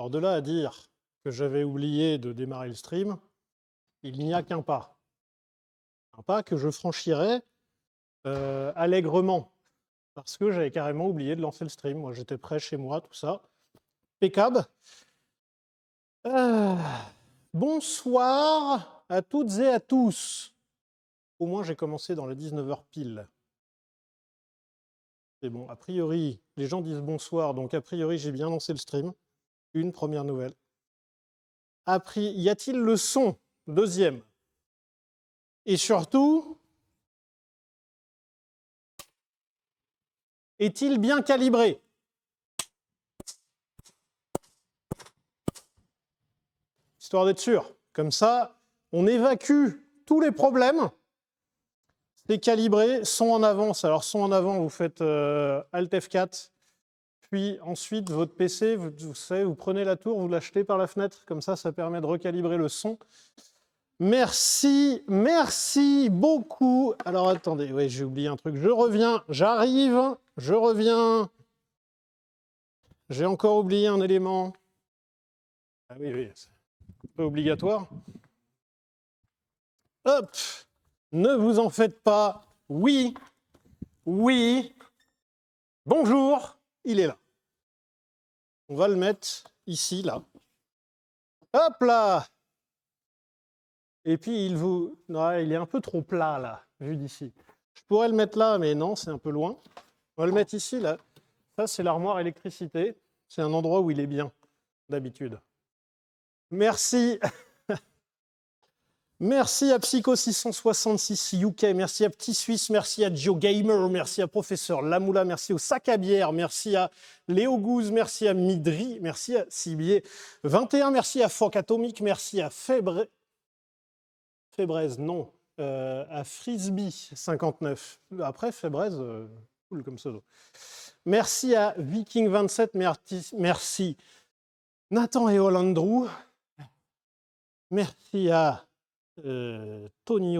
Alors de là à dire que j'avais oublié de démarrer le stream, il n'y a qu'un pas. Un pas que je franchirais allègrement, parce que j'avais carrément oublié de lancer le stream. Moi, j'étais prêt chez moi, tout ça. Impeccable. Bonsoir à toutes et à tous. Au moins, j'ai commencé dans les 19h pile. C'est bon, a priori, les gens disent bonsoir, donc a priori, j'ai bien lancé le stream. Une première nouvelle. Y a-t-il le son? Deuxième. Et surtout, est-il bien calibré? Histoire d'être sûr. Comme ça, on évacue tous les problèmes. C'est calibré, son en avance. Alors, son en avant, vous faites Alt F4, puis ensuite, votre PC, vous savez, vous prenez la tour, vous l'achetez par la fenêtre. Comme ça permet de recalibrer le son. Merci, merci beaucoup. Alors, attendez, oui, j'ai oublié un truc. Je reviens, j'arrive, je reviens. J'ai encore oublié un élément. Ah oui, oui, c'est un peu obligatoire. Hop, ne vous en faites pas. Oui, oui. Bonjour, il est là. On va le mettre ici, là. Hop là. Et puis, non, il est un peu trop plat, là, vu d'ici. Je pourrais le mettre là, mais non, c'est un peu loin. On va le mettre ici, là. Ça, c'est l'armoire électricité. C'est un endroit où il est bien, d'habitude. Merci. Merci à Psycho666 UK, merci à Petit Suisse, merci à Joe Gamer, merci à Professeur Lamoula, merci au Sac à bière, merci à Léo Gouze, merci à Midri, merci à Cibier 21, merci à Foc Atomique, merci à Fébrez, non, à Frisbee 59. Après Fébrez, cool comme pseudo. Merci à Viking 27, merci Nathan et Hollandrew, merci à Tony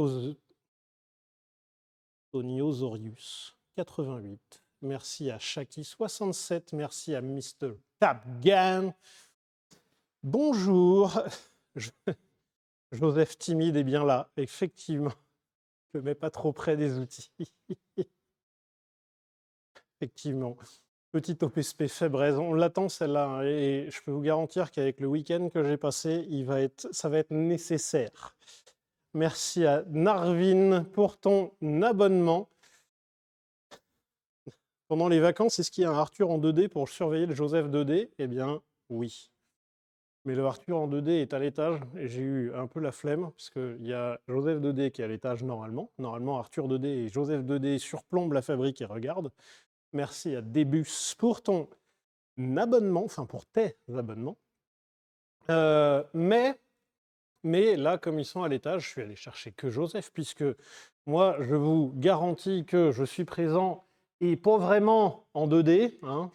Osorius 88, merci à Shaki 67, merci à Mr. Tapgan. Bonjour, Joseph Timide est bien là, effectivement. Je ne me mets pas trop près des outils. Effectivement. Petite OPSP Fébrez, on l'attend celle-là, hein, et je peux vous garantir qu'avec le week-end que j'ai passé, ça va être nécessaire. Merci à Narvin pour ton abonnement. Pendant les vacances, est-ce qu'il y a un Arthur en 2D pour surveiller le Joseph 2D? Eh bien, oui. Mais le Arthur en 2D est à l'étage et j'ai eu un peu la flemme parce qu'il y a Joseph 2D qui est à l'étage normalement. Normalement, Arthur 2D et Joseph 2D surplombent la fabrique et regardent. Merci à Débus pour ton abonnement, enfin pour tes abonnements. Mais là, comme ils sont à l'étage, je suis allé chercher que Joseph, puisque moi, je vous garantis que je suis présent et pas vraiment en 2D. Hein.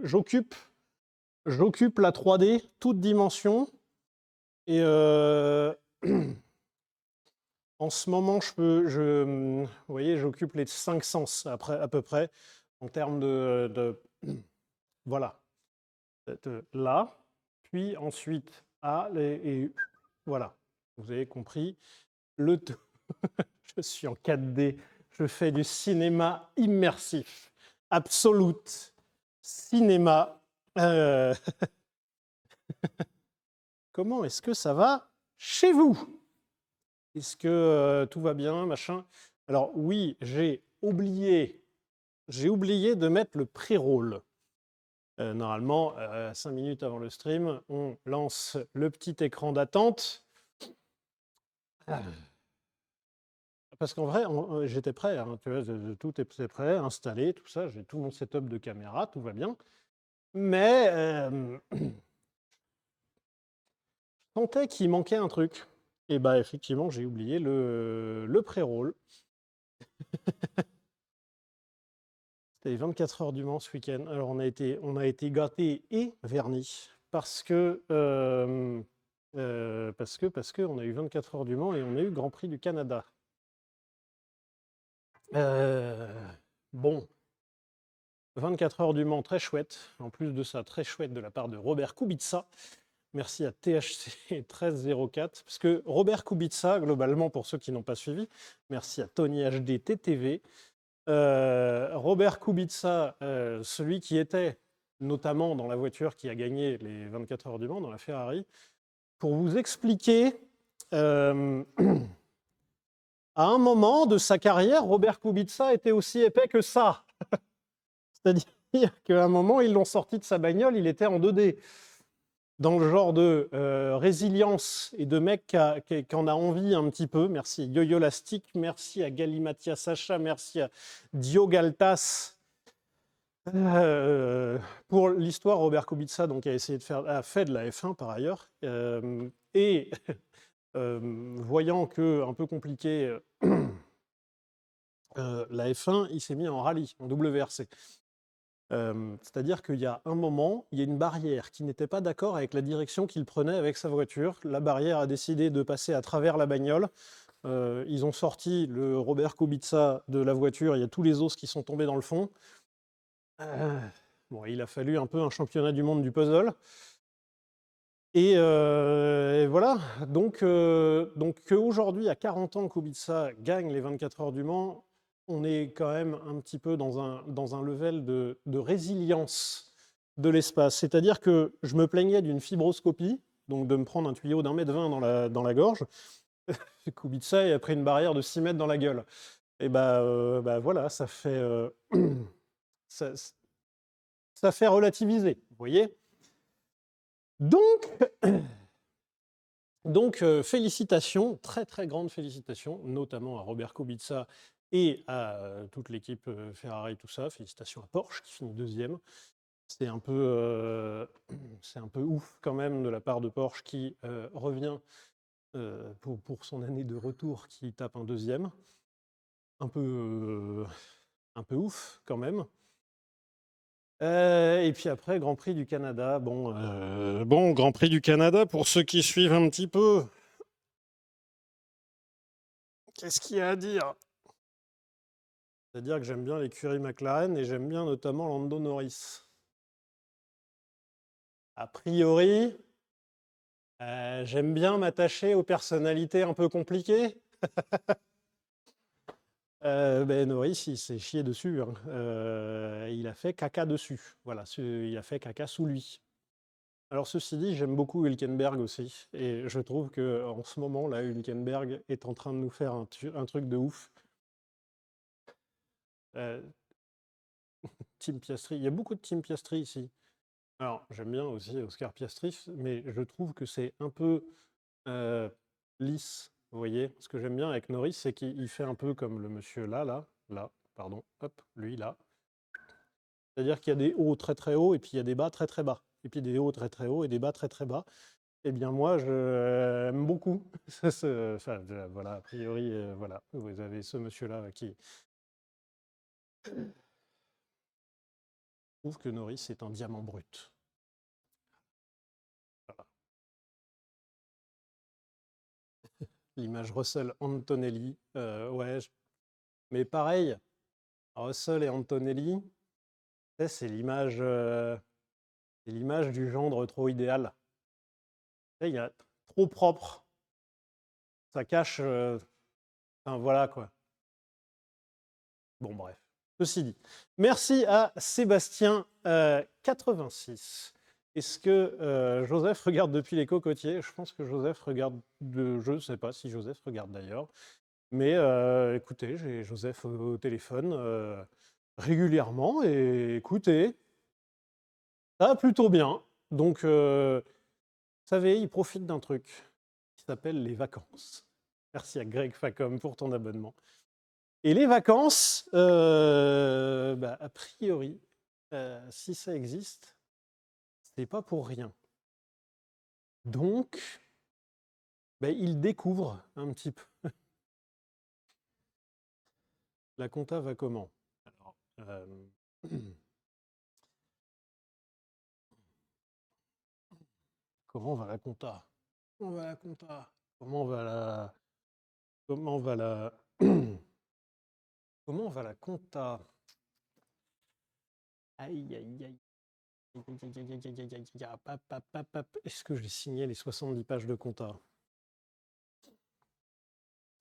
J'occupe la 3D, toute dimension. Et en ce moment, vous voyez, j'occupe les 5 sens à peu près, en termes de voilà, là, puis ensuite et voilà, vous avez compris. Je suis en 4D, je fais du cinéma immersif, absolute cinéma. Comment est-ce que ça va chez vous? Est-ce que tout va bien, machin? Alors oui, j'ai oublié de mettre le pré-roll. Normalement, 5 minutes avant le stream, on lance le petit écran d'attente. Parce qu'en vrai, j'étais prêt, hein, tu vois, tout est prêt, installé, tout ça, j'ai tout mon setup de caméra, tout va bien. Mais je sentais qu'il manquait un truc. Et bah effectivement, j'ai oublié le pré-roll. C'était les 24 heures du Mans ce week-end. Alors on a été gâtés et vernis parce que on a eu 24 heures du Mans et on a eu Grand Prix du Canada. Bon, 24 heures du Mans, très chouette. En plus de ça, très chouette de la part de Robert Kubica. Merci à THC 1304. Parce que Robert Kubica, globalement, pour ceux qui n'ont pas suivi, merci à Tony HD TTV. Robert Kubica, celui qui était notamment dans la voiture qui a gagné les 24 heures du Mans, dans la Ferrari, pour vous expliquer, à un moment de sa carrière, Robert Kubica était aussi épais que ça. C'est-à-dire qu'à un moment, ils l'ont sorti de sa bagnole, il était en 2D. Dans le genre de résilience et de mec qui en a envie un petit peu. Merci Yo-Yo Lastic, merci à Galimatia Sacha, merci à Diogaltas. Pour l'histoire, Robert Kubica donc, a fait de la F1 par ailleurs. Et voyant que un peu compliqué la F1, il s'est mis en rallye, en WRC. C'est-à-dire qu'il y a un moment, il y a une barrière qui n'était pas d'accord avec la direction qu'il prenait avec sa voiture. La barrière a décidé de passer à travers la bagnole. Ils ont sorti le Robert Kubica de la voiture, il y a tous les os qui sont tombés dans le fond. Bon, il a fallu un peu un championnat du monde du puzzle. Et voilà, donc qu'aujourd'hui, à 40 ans, Kubica gagne les 24 heures du Mans, on est quand même un petit peu dans un level de résilience de l'espace. C'est-à-dire que je me plaignais d'une fibroscopie, donc de me prendre un tuyau d'1,20 m dans la gorge. Kubica a pris une barrière de 6 mètres dans la gueule. Et voilà, ça fait, ça fait relativiser, vous voyez. Donc, félicitations, très très grandes félicitations, notamment à Robert Kubica et à toute l'équipe Ferrari, tout ça. Félicitations à Porsche qui finit deuxième. C'est un peu ouf quand même de la part de Porsche qui revient pour son année de retour, qui tape un deuxième. Un peu ouf quand même. Et puis après, Grand Prix du Canada. Bon, Grand Prix du Canada, pour ceux qui suivent un petit peu. Qu'est-ce qu'il y a à dire? C'est-à-dire que j'aime bien l'écurie McLaren et j'aime bien notamment Lando Norris. A priori, j'aime bien m'attacher aux personnalités un peu compliquées. Norris, il s'est chié dessus. Hein. Il a fait caca dessus. Voilà, il a fait caca sous lui. Alors ceci dit, j'aime beaucoup Hülkenberg aussi. Et je trouve qu'en ce moment, là, Hülkenberg est en train de nous faire un truc de ouf. Team Piastri, il y a beaucoup de Team Piastri ici. Alors, j'aime bien aussi Oscar Piastri, mais je trouve que c'est un peu lisse, vous voyez. Ce que j'aime bien avec Norris, c'est qu'il fait un peu comme le monsieur là, pardon, hop, lui là. C'est-à-dire qu'il y a des hauts très très hauts et puis il y a des bas très très bas. Et puis des hauts très très hauts et des bas très très bas. Eh bien moi, j'aime beaucoup. Enfin, voilà, a priori, voilà, vous avez ce monsieur-là qui trouve que Norris est un diamant brut. Voilà. L'image Russell Antonelli, ouais, mais pareil, Russell et Antonelli, c'est l'image du gendre trop idéal. Il y a trop propre, ça cache, enfin voilà quoi. Bon bref, ceci dit. Merci à Sébastien 86. Est-ce que Joseph regarde depuis les cocotiers? Je pense que Joseph regarde, je ne sais pas si Joseph regarde d'ailleurs. Mais écoutez, j'ai Joseph au téléphone régulièrement et écoutez, ça va plutôt bien. Donc, vous savez, il profite d'un truc qui s'appelle les vacances. Merci à Greg Facom pour ton abonnement. Et les vacances, a priori, si ça existe, c'est pas pour rien. Donc, il découvre un petit peu. La compta va comment? Alors, comment va la compta? Comment va la compta? Comment va la comment va la comment va la compta? Aïe, aïe, aïe. Est-ce que j'ai signé les 70 pages de compta?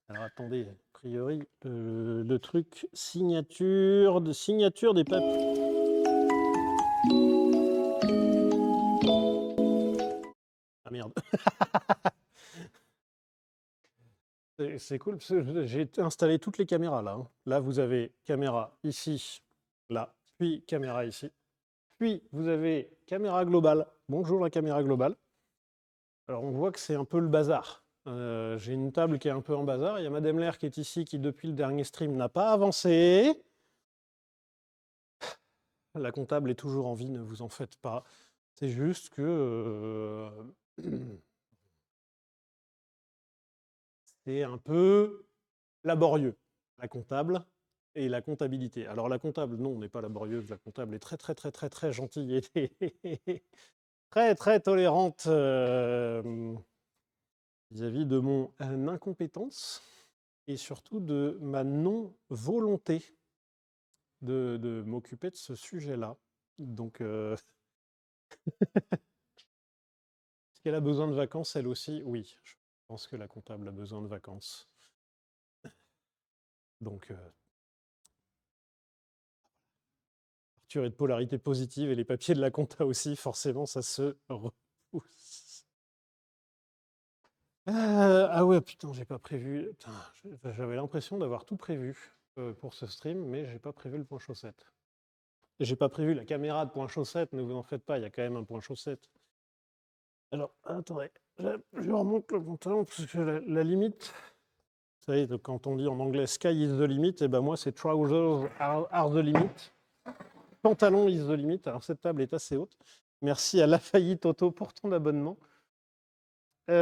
Alors attendez, a priori, le truc signature des papiers. Ah merde. C'est cool parce que j'ai installé toutes les caméras là. Là, vous avez caméra ici, là, puis caméra ici. Puis vous avez caméra globale. Bonjour la caméra globale. Alors on voit que c'est un peu le bazar. J'ai une table qui est un peu en bazar. Il y a Madame Lair qui est ici, qui depuis le dernier stream n'a pas avancé. La comptable est toujours en vie, ne vous en faites pas. C'est juste que c'est un peu laborieux, la comptable et la comptabilité. Alors la comptable, non, n'est pas laborieuse. La comptable est très, très, très, très, très gentille et très, très tolérante vis-à-vis de mon incompétence et surtout de ma non-volonté de m'occuper de ce sujet-là. Donc, est-ce qu'elle a besoin de vacances, elle aussi? Oui, je pense que la comptable a besoin de vacances. Donc, Arthur est de polarité positive et les papiers de la compta aussi, forcément, ça se repousse. Ah ouais, putain, j'ai pas prévu. J'avais l'impression d'avoir tout prévu pour ce stream, mais j'ai pas prévu le point chaussette. J'ai pas prévu la caméra de point chaussette, ne vous en faites pas, il y a quand même un point chaussette. Alors, attendez, je remonte le pantalon parce que la limite, vous savez, quand on dit en anglais sky is the limit, et ben moi c'est trousers are the limit. Pantalon is the limit. Alors cette table est assez haute. Merci à Lafayette Auto pour ton abonnement. Où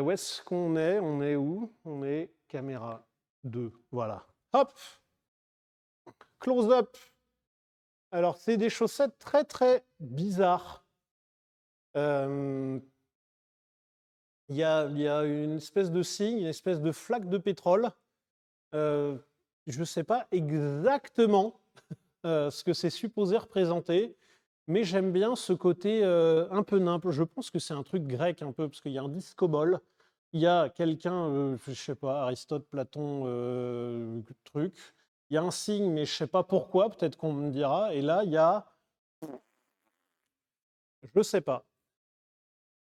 est-ce qu'on est? On est où? On est caméra 2. Voilà. Hop! Close up. Alors, c'est des chaussettes très, très bizarres. Il y a une espèce de signe, une espèce de flaque de pétrole. Je ne sais pas exactement ce que c'est supposé représenter, mais j'aime bien ce côté un peu nimple. Je pense que c'est un truc grec un peu, parce qu'il y a un discobole. Il y a quelqu'un, je ne sais pas, Aristote, Platon, truc. Il y a un signe, mais je ne sais pas pourquoi, peut-être qu'on me dira. Et là, il y a... Je ne sais pas.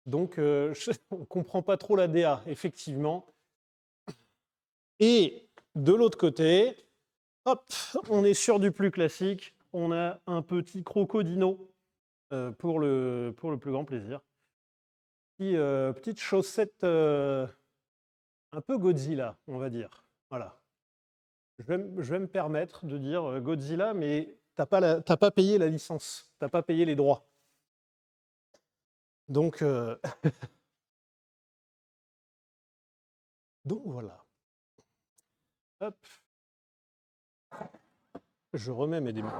Donc, on ne comprend pas trop la DA, effectivement. Et de l'autre côté, hop, on est sur du plus classique. On a un petit crocodino pour le plus grand plaisir. Petite chaussette un peu Godzilla, on va dire. Voilà. Je vais me permettre de dire Godzilla, mais t'as pas payé la licence, t'as pas payé les droits. Donc, donc voilà. Hop. Je remets mes démos.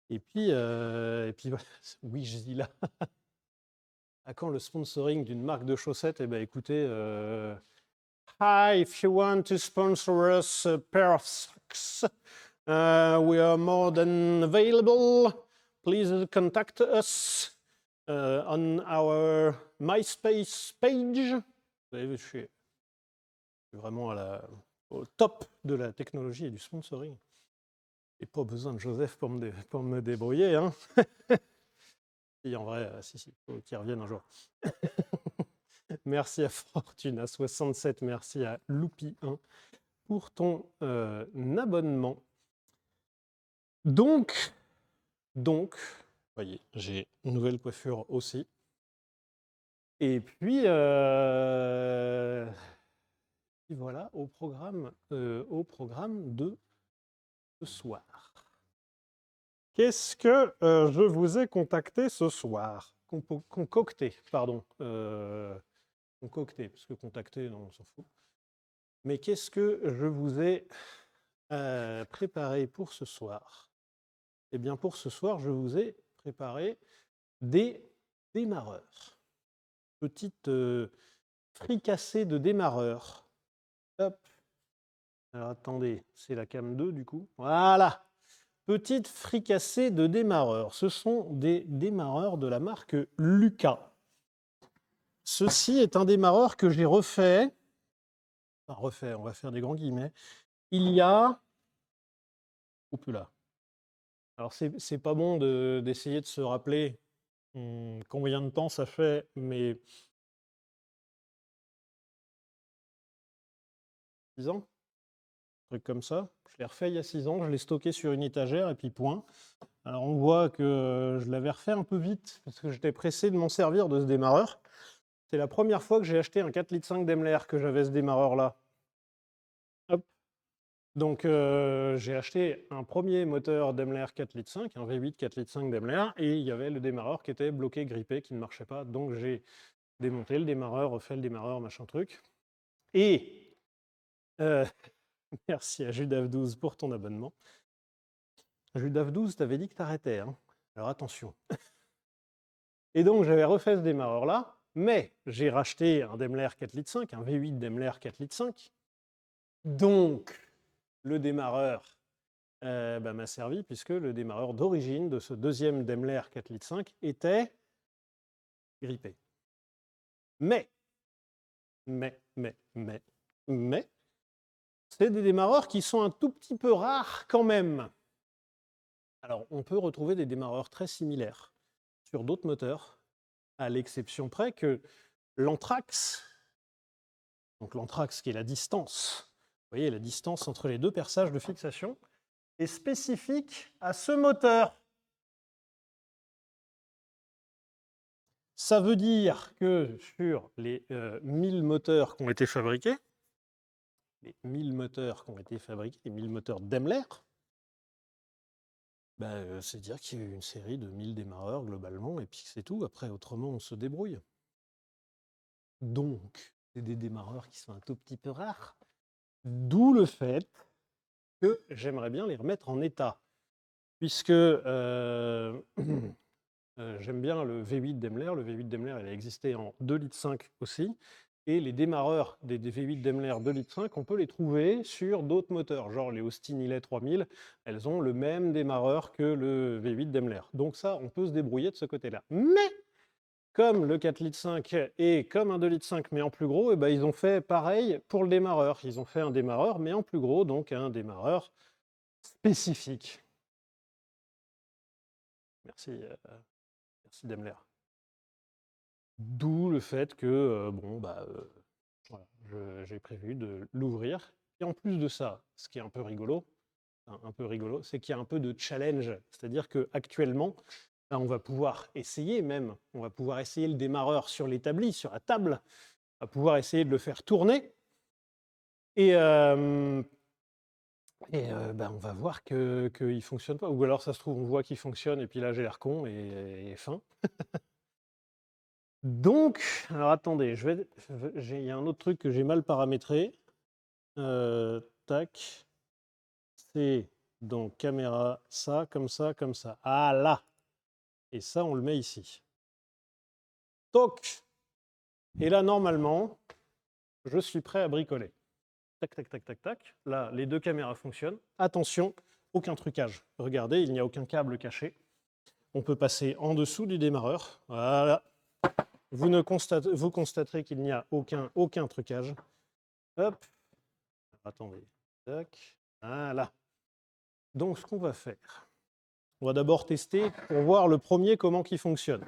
Et puis oui, je dis là. À quand le sponsoring d'une marque de chaussettes? Eh bien, écoutez, hi, if you want to sponsor us a pair of socks, we are more than available. Please contact us on our MySpace page. Vous avez vu, je suis vraiment au top de la technologie et du sponsoring. Et pas besoin de Joseph pour me débrouiller. Hein. Et en vrai, si, il faut qu'il revienne un jour. Merci à Fortuna67, merci à Loupi1 pour ton abonnement. Donc, voyez, j'ai une nouvelle coiffure aussi. Et puis voilà, au programme de ce soir. Qu'est-ce que je vous ai contacté ce soir? Concocté, pardon. Concocté, parce que contacté, non, on s'en fout. Mais qu'est-ce que je vous ai préparé pour ce soir? Eh bien, pour ce soir, je vous ai préparé des démarreurs. Petite fricassée de démarreurs. Hop. Alors, attendez, c'est la cam 2, du coup. Voilà. petite fricassée de démarreurs. Ce sont des démarreurs de la marque Lucas. Ceci est un démarreur que j'ai refait. Enfin, refait, on va faire des grands guillemets. Il y a. Oups là. Alors, c'est pas bon d'essayer de se rappeler combien de temps ça fait, mais 6 ans, un truc comme ça. Je l'ai refait il y a 6 ans, je l'ai stocké sur une étagère et puis point. Alors on voit que je l'avais refait un peu vite parce que j'étais pressé de m'en servir de ce démarreur. C'est la première fois que j'ai acheté un 4,5 litres Daimler que j'avais ce démarreur-là. Hop. Donc j'ai acheté un premier moteur Daimler 4,5 litres, un V8 4,5 litres Daimler, et il y avait le démarreur qui était bloqué, grippé, qui ne marchait pas. Donc j'ai démonté le démarreur, refait le démarreur, machin truc. Et merci à Judav12 pour ton abonnement. Judav12, t'avais dit que t'arrêtais, hein. Alors attention. Et donc j'avais refait ce démarreur-là, mais j'ai racheté un Daimler 4,5 litres, un V8 Daimler 4,5 litres. Donc le démarreur m'a servi puisque le démarreur d'origine de ce deuxième Daimler 4,5 litres était grippé. Mais, c'est des démarreurs qui sont un tout petit peu rares quand même. Alors, on peut retrouver des démarreurs très similaires sur d'autres moteurs, à l'exception près que l'anthrax, donc l'anthrax qui est la distance, vous voyez la distance entre les deux perçages de fixation, est spécifique à ce moteur. Ça veut dire que sur les 1000 moteurs qui ont été fabriqués, les 1000 moteurs Daimler, c'est dire qu'il y a eu une série de 1000 démarreurs globalement, et puis c'est tout. Après, autrement, on se débrouille. Donc, c'est des démarreurs qui sont un tout petit peu rares. D'où le fait que j'aimerais bien les remettre en état. Puisque j'aime bien le V8 Daimler. Le V8 Daimler, il a existé en 2,5 litres aussi. Et les démarreurs des V8 Daimler 2,5 litres, on peut les trouver sur d'autres moteurs, genre les Austin Hillet 3000, elles ont le même démarreur que le V8 Daimler. Donc ça, on peut se débrouiller de ce côté-là. Mais comme le 4,5 litres est comme un 2,5 litres mais en plus gros, ils ont fait pareil pour le démarreur. Ils ont fait un démarreur mais en plus gros, donc un démarreur spécifique. Merci, merci Daimler. D'où le fait que, voilà, j'ai prévu de l'ouvrir. Et en plus de ça, ce qui est un peu rigolo, c'est qu'il y a un peu de challenge. C'est-à-dire qu'actuellement, on va pouvoir essayer le démarreur sur l'établi, sur la table, on va pouvoir essayer de le faire tourner. Et on va voir qu'il ne fonctionne pas. Ou alors ça se trouve, on voit qu'il fonctionne et puis là j'ai l'air con et fin. Donc, alors attendez, il y a un autre truc que j'ai mal paramétré. Tac. C'est donc caméra, ça, comme ça, comme ça. Ah là! Et ça, on le met ici. Toc! Et là, normalement, je suis prêt à bricoler. Tac, tac, tac, tac, tac. Là, les deux caméras fonctionnent. Attention, aucun trucage. Regardez, il n'y a aucun câble caché. On peut passer en dessous du démarreur. Voilà. Vous constaterez qu'il n'y a aucun trucage. Hop. Attendez. Tac. Voilà. Donc, ce qu'on va faire, on va d'abord tester pour voir le premier comment il fonctionne.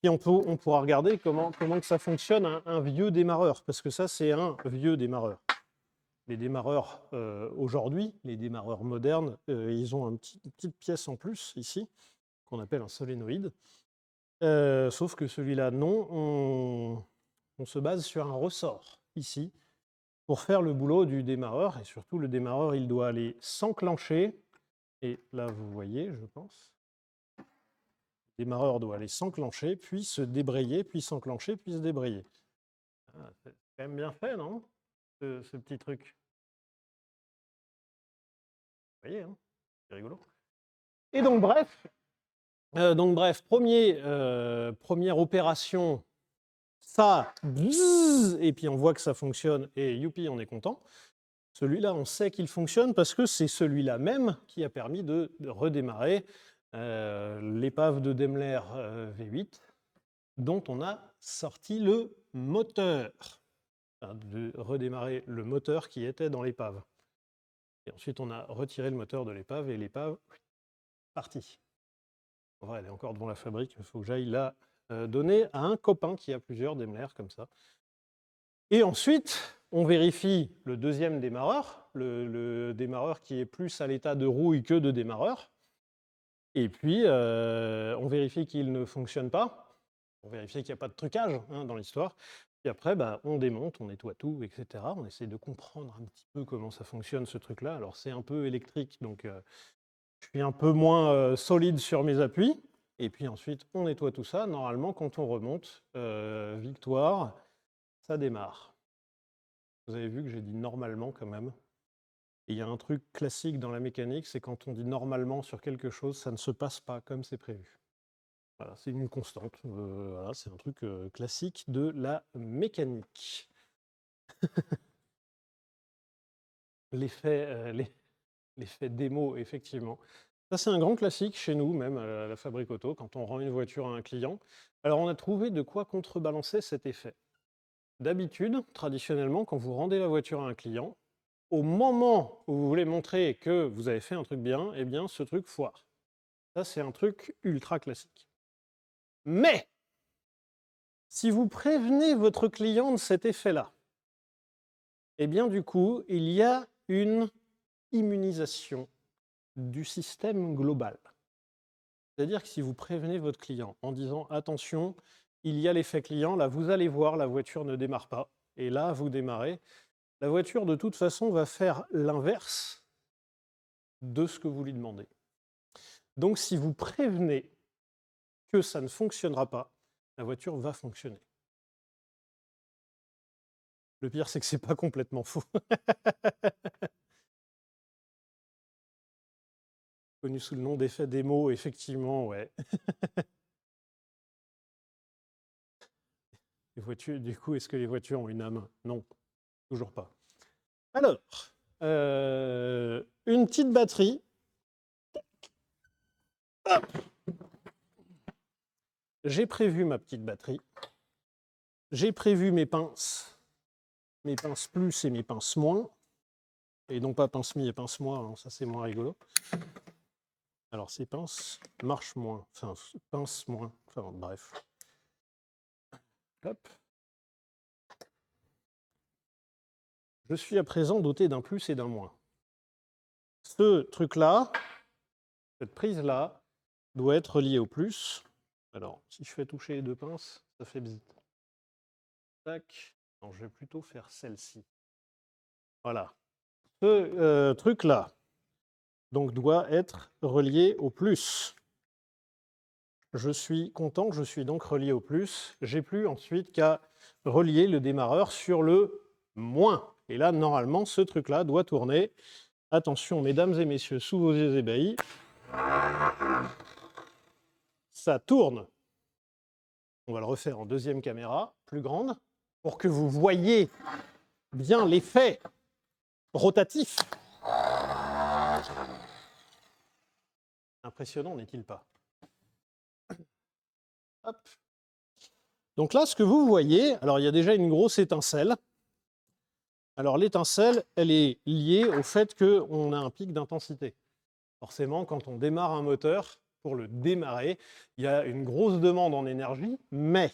Et on pourra regarder comment que ça fonctionne un vieux démarreur, parce que ça, c'est un vieux démarreur. Les démarreurs aujourd'hui, les démarreurs modernes, ils ont une petite pièce en plus ici, qu'on appelle un solénoïde. Sauf que celui-là, non, on se base sur un ressort ici pour faire le boulot du démarreur. Et surtout, le démarreur, il doit aller s'enclencher. Et là, vous voyez, je pense. Le démarreur doit aller s'enclencher, puis se débrayer, puis s'enclencher, puis se débrayer. Ah, c'est quand même bien fait, non, ce petit truc. Vous voyez, hein, c'est rigolo. Et donc, bref, première opération, ça, bzzz, et puis on voit que ça fonctionne, et youpi, on est content. Celui-là, on sait qu'il fonctionne parce que c'est celui-là même qui a permis de redémarrer l'épave de Daimler V8 dont on a sorti le moteur, enfin, de redémarrer le moteur qui était dans l'épave. Et ensuite, on a retiré le moteur de l'épave et l'épave partie. En vrai, elle est encore devant la fabrique, il faut que j'aille la donner à un copain qui a plusieurs Daimler comme ça. Et ensuite, on vérifie le deuxième démarreur, le démarreur qui est plus à l'état de rouille que de démarreur. Et puis, on vérifie qu'il ne fonctionne pas. On vérifie qu'il n'y a pas de trucage dans l'histoire. Puis après, on démonte, on nettoie tout, etc. On essaie de comprendre un petit peu comment ça fonctionne, ce truc-là. Alors, c'est un peu électrique, donc je suis un peu moins solide sur mes appuis. Et puis ensuite, on nettoie tout ça. Normalement, quand on remonte, victoire, ça démarre. Vous avez vu que j'ai dit normalement quand même. Et il y a un truc classique dans la mécanique, c'est quand on dit normalement sur quelque chose, ça ne se passe pas comme c'est prévu. Voilà, c'est une constante. Voilà, c'est un truc classique de la mécanique. L'effet démo, effectivement. Ça, c'est un grand classique chez nous, même à la fabrique auto, quand on rend une voiture à un client. Alors, on a trouvé de quoi contrebalancer cet effet. D'habitude, traditionnellement, quand vous rendez la voiture à un client, au moment où vous voulez montrer que vous avez fait un truc bien, eh bien, ce truc foire. Ça, c'est un truc ultra classique. Mais, si vous prévenez votre client de cet effet-là, eh bien, du coup, il y a une immunisation du système global. C'est-à-dire que si vous prévenez votre client en disant « Attention, il y a l'effet client, là, vous allez voir, la voiture ne démarre pas. » Et là, vous démarrez. La voiture, de toute façon, va faire l'inverse de ce que vous lui demandez. Donc, si vous prévenez que ça ne fonctionnera pas, la voiture va fonctionner. Le pire, c'est que ce n'est pas complètement faux. Connu sous le nom d'effet démo, effectivement, ouais. Les voitures, du coup, est-ce que les voitures ont une âme? Non, toujours pas. Alors, une petite batterie. Hop. J'ai prévu ma petite batterie. J'ai prévu mes pinces plus et mes pinces moins. Et non pas pince mi et pince moins, hein, ça c'est moins rigolo. Alors ces pinces marchent moins, enfin pince moins, enfin bref. Hop. Je suis à présent doté d'un plus et d'un moins. Ce truc-là, cette prise-là, doit être reliée au plus. Alors, si je fais toucher les deux pinces, ça fait bzz. Tac. Non, je vais plutôt faire celle-ci. Voilà. Ce truc-là, donc, doit être relié au plus. Je suis content que je suis donc relié au plus. J'ai plus ensuite qu'à relier le démarreur sur le moins. Et là, normalement, ce truc-là doit tourner. Attention, mesdames et messieurs, sous vos yeux ébahis. Ça tourne. On va le refaire en deuxième caméra, plus grande, pour que vous voyez bien l'effet rotatif. Impressionnant, n'est-il pas? Hop. Donc là, ce que vous voyez, alors il y a déjà une grosse étincelle. Alors l'étincelle, elle est liée au fait qu'on a un pic d'intensité. Forcément, quand on démarre un moteur, pour le démarrer, il y a une grosse demande en énergie, mais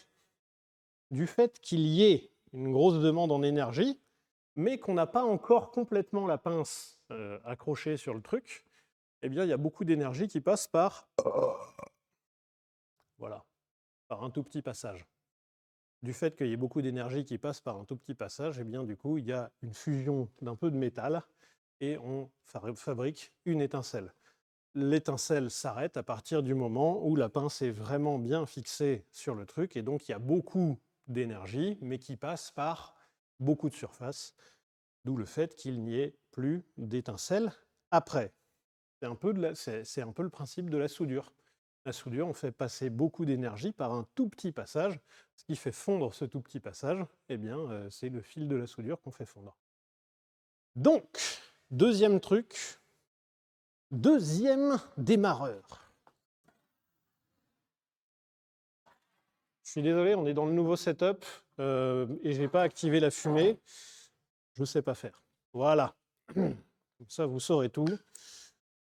du fait qu'il y ait une grosse demande en énergie, mais qu'on n'a pas encore complètement la pince accrochée sur le truc, eh bien, il y a beaucoup d'énergie qui passe par... Voilà, par un tout petit passage. Du fait qu'il y ait beaucoup d'énergie qui passe par un tout petit passage, eh bien, du coup, il y a une fusion d'un peu de métal et on fabrique une étincelle. L'étincelle s'arrête à partir du moment où la pince est vraiment bien fixée sur le truc et donc il y a beaucoup d'énergie, mais qui passe par beaucoup de surface, d'où le fait qu'il n'y ait plus d'étincelle après. C'est un peu le principe de la soudure. La soudure, on fait passer beaucoup d'énergie par un tout petit passage. Ce qui fait fondre ce tout petit passage, eh bien, c'est le fil de la soudure qu'on fait fondre. Donc, deuxième truc, deuxième démarreur. Je suis désolé, on est dans le nouveau setup et je n'ai pas activé la fumée. Je ne sais pas faire. Voilà. Comme ça, vous saurez tout.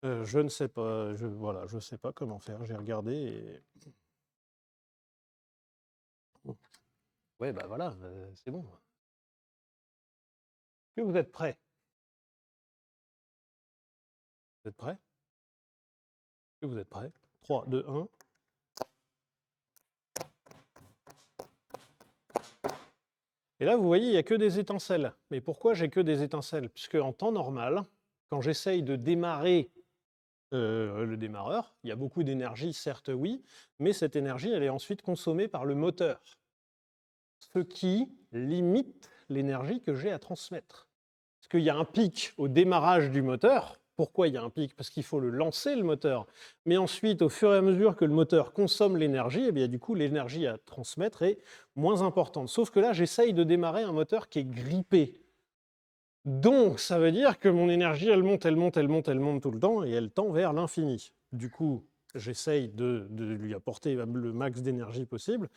Je ne sais pas. Voilà, je ne sais pas comment faire. J'ai regardé et... Ouais, bah voilà, c'est bon. Est-ce que vous êtes prêts? Vous êtes prêts? Est-ce que vous êtes prêts? 3, 2, 1. Et là, vous voyez, il n'y a que des étincelles. Mais pourquoi j'ai que des étincelles? Puisque en temps normal, quand j'essaye de démarrer le démarreur, il y a beaucoup d'énergie, certes oui, mais cette énergie, elle est ensuite consommée par le moteur. Ce qui limite l'énergie que j'ai à transmettre. Parce qu'il y a un pic au démarrage du moteur. Pourquoi il y a un pic? Parce qu'il faut le lancer, le moteur. Mais ensuite, au fur et à mesure que le moteur consomme l'énergie, eh bien, du coup, l'énergie à transmettre est moins importante. Sauf que là, j'essaye de démarrer un moteur qui est grippé. Donc, ça veut dire que mon énergie, elle monte, elle monte, elle monte, elle monte tout le temps, et elle tend vers l'infini. Du coup, j'essaye de lui apporter le max d'énergie possible,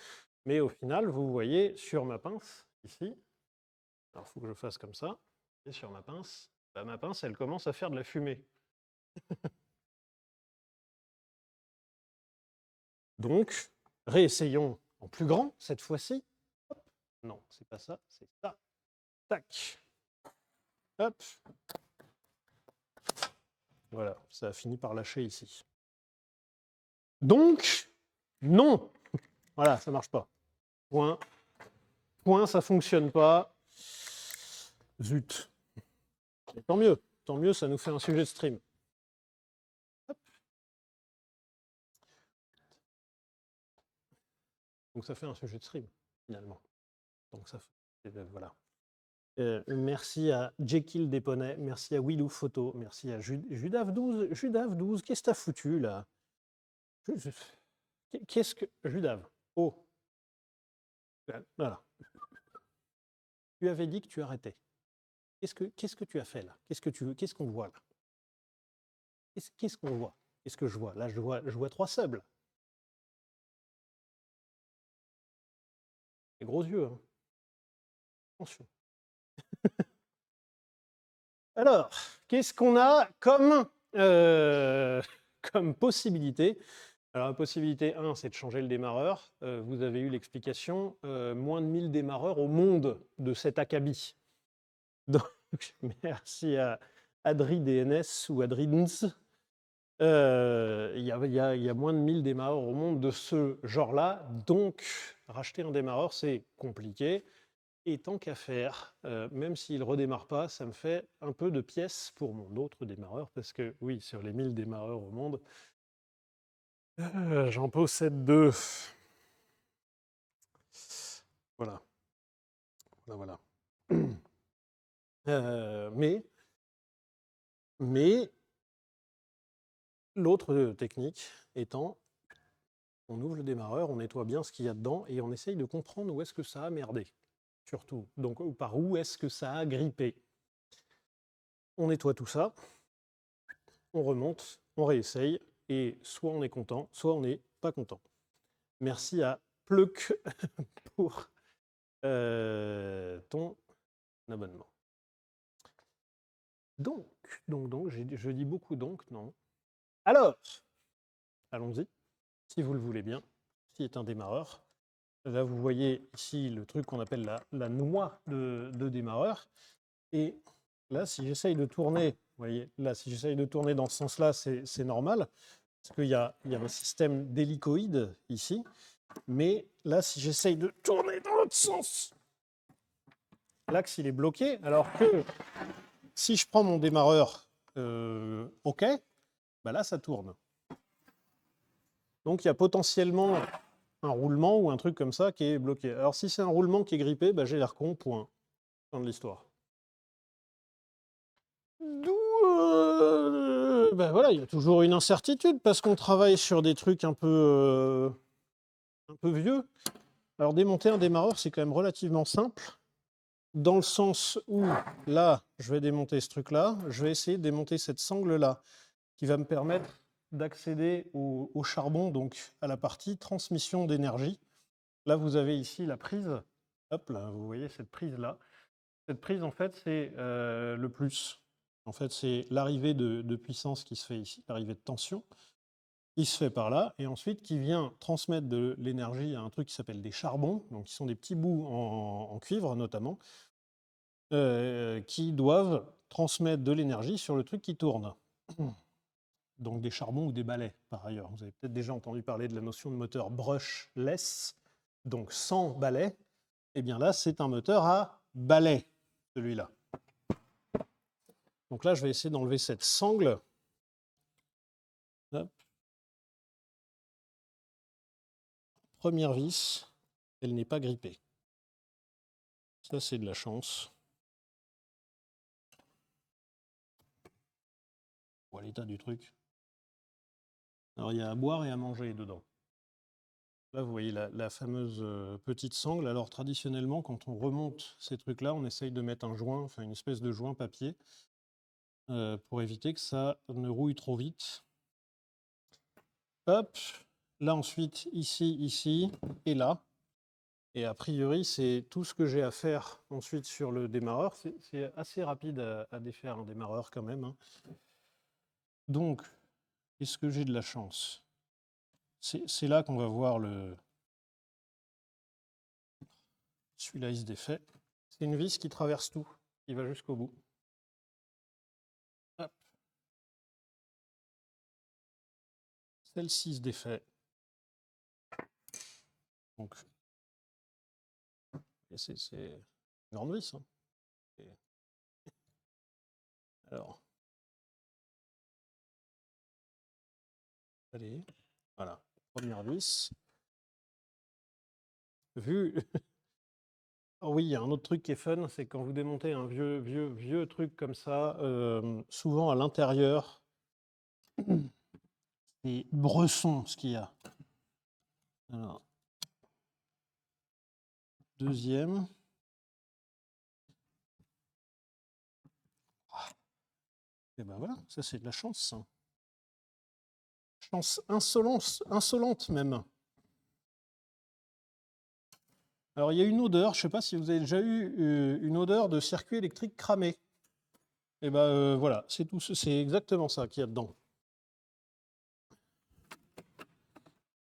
mais au final, vous voyez sur ma pince, ici, alors il faut que je fasse comme ça, et sur ma pince, bah, ma pince, elle commence à faire de la fumée. Donc, réessayons en plus grand, cette fois-ci. Non, c'est pas ça, c'est ça. Tac. Hop. Voilà, ça a fini par lâcher ici. Donc, non. Voilà, ça marche pas. Point. Point, ça fonctionne pas. Zut. Mais tant mieux, ça nous fait un sujet de stream. Hop. Donc ça fait un sujet de stream, finalement. Donc ça fait, voilà. Merci à Jekyll Desponey, merci à Willou Photo, merci à Judav12. Judav12, qu'est-ce que t'as foutu là? Qu'est-ce que. Judav. Oh. Voilà. Tu avais dit que tu arrêtais. Qu'est-ce que tu as fait là? Qu'est-ce qu'on voit là? Qu'est-ce qu'on voit? Qu'est-ce que je vois? Là, je vois 3 subs. Les gros yeux. Hein. Attention. Alors, qu'est-ce qu'on a comme possibilité? Alors, la possibilité 1, c'est de changer le démarreur. Vous avez eu l'explication, moins de 1000 démarreurs au monde de cet acabit. Donc, merci à AdriDNS ou AdriDNS. Il y a moins de 1000 démarreurs au monde de ce genre-là. Donc, racheter un démarreur, c'est compliqué. Et tant qu'à faire, même s'il ne redémarre pas, ça me fait un peu de pièces pour mon autre démarreur. Parce que oui, sur les 1000 démarreurs au monde, j'en possède 2. Voilà. Voilà. Mais l'autre technique étant, on ouvre le démarreur, on nettoie bien ce qu'il y a dedans et on essaye de comprendre où est-ce que ça a merdé. Surtout. Donc, par où est-ce que ça a grippé. On nettoie tout ça, on remonte, on réessaye, et soit on est content, soit on n'est pas content. Merci à Pluk pour ton abonnement. Donc, je dis beaucoup donc, non. Alors, allons-y, si vous le voulez bien, qui est un démarreur. Là, vous voyez ici le truc qu'on appelle la noix de démarreur. Et là, si j'essaye de tourner, vous voyez, là, si j'essaye de tourner dans ce sens-là, c'est normal, parce qu'il y a un système d'hélicoïde ici. Mais là, si j'essaye de tourner dans l'autre sens, l'axe, il est bloqué, alors que si je prends mon démarreur OK, bah là, ça tourne. Donc, il y a potentiellement un roulement ou un truc comme ça qui est bloqué. Alors, si c'est un roulement qui est grippé, bah, j'ai l'air con, point. Fin de l'histoire. D'où ben voilà, il y a toujours une incertitude parce qu'on travaille sur des trucs un peu vieux. Alors démonter un démarreur, c'est quand même relativement simple. dans le sens où, là, je vais démonter ce truc-là, je vais essayer de démonter cette sangle-là, qui va me permettre d'accéder au charbon, donc à la partie transmission d'énergie. Là, vous avez ici la prise. Hop là, vous voyez cette prise-là. Cette prise, en fait, c'est le plus. En fait, c'est l'arrivée de puissance qui se fait ici, l'arrivée de tension, qui se fait par là, et ensuite qui vient transmettre de l'énergie à un truc qui s'appelle des charbons, donc qui sont des petits bouts en cuivre notamment, qui doivent transmettre de l'énergie sur le truc qui tourne. Donc des charbons ou des balais, par ailleurs. Vous avez peut-être déjà entendu parler de la notion de moteur brushless, donc sans balai. Eh bien là, c'est un moteur à balai, celui-là. Donc là, je vais essayer d'enlever cette sangle. Hop. Première vis, elle n'est pas grippée. Ça, c'est de la chance. Voilà l'état du truc. Alors, il y a à boire et à manger dedans. Là, vous voyez la fameuse petite sangle. Alors, traditionnellement, quand on remonte ces trucs-là, on essaye de mettre un joint, enfin une espèce de joint papier, pour éviter que ça ne rouille trop vite. Hop, là ensuite, ici, et là. Et a priori, c'est tout ce que j'ai à faire ensuite sur le démarreur. C'est assez rapide à défaire un démarreur quand même, hein. Donc, est-ce que j'ai de la chance? C'est là qu'on va voir le... Celui-là, il se défait. C'est une vis qui traverse tout. Il va jusqu'au bout. Hop. Celle-ci se défait. Donc, c'est une grande vis, hein. Alors, allez, voilà, première vis. Vu... Oh oui, il y a un autre truc qui est fun, c'est quand vous démontez un vieux truc comme ça, souvent à l'intérieur, c'est bresson ce qu'il y a. Alors, deuxième. Et ben voilà, ça c'est de la chance. Chance insolente même. Alors il y a une odeur, je ne sais pas si vous avez déjà eu une odeur de circuit électrique cramé. Et ben voilà, c'est tout, c'est exactement ça qu'il y a dedans.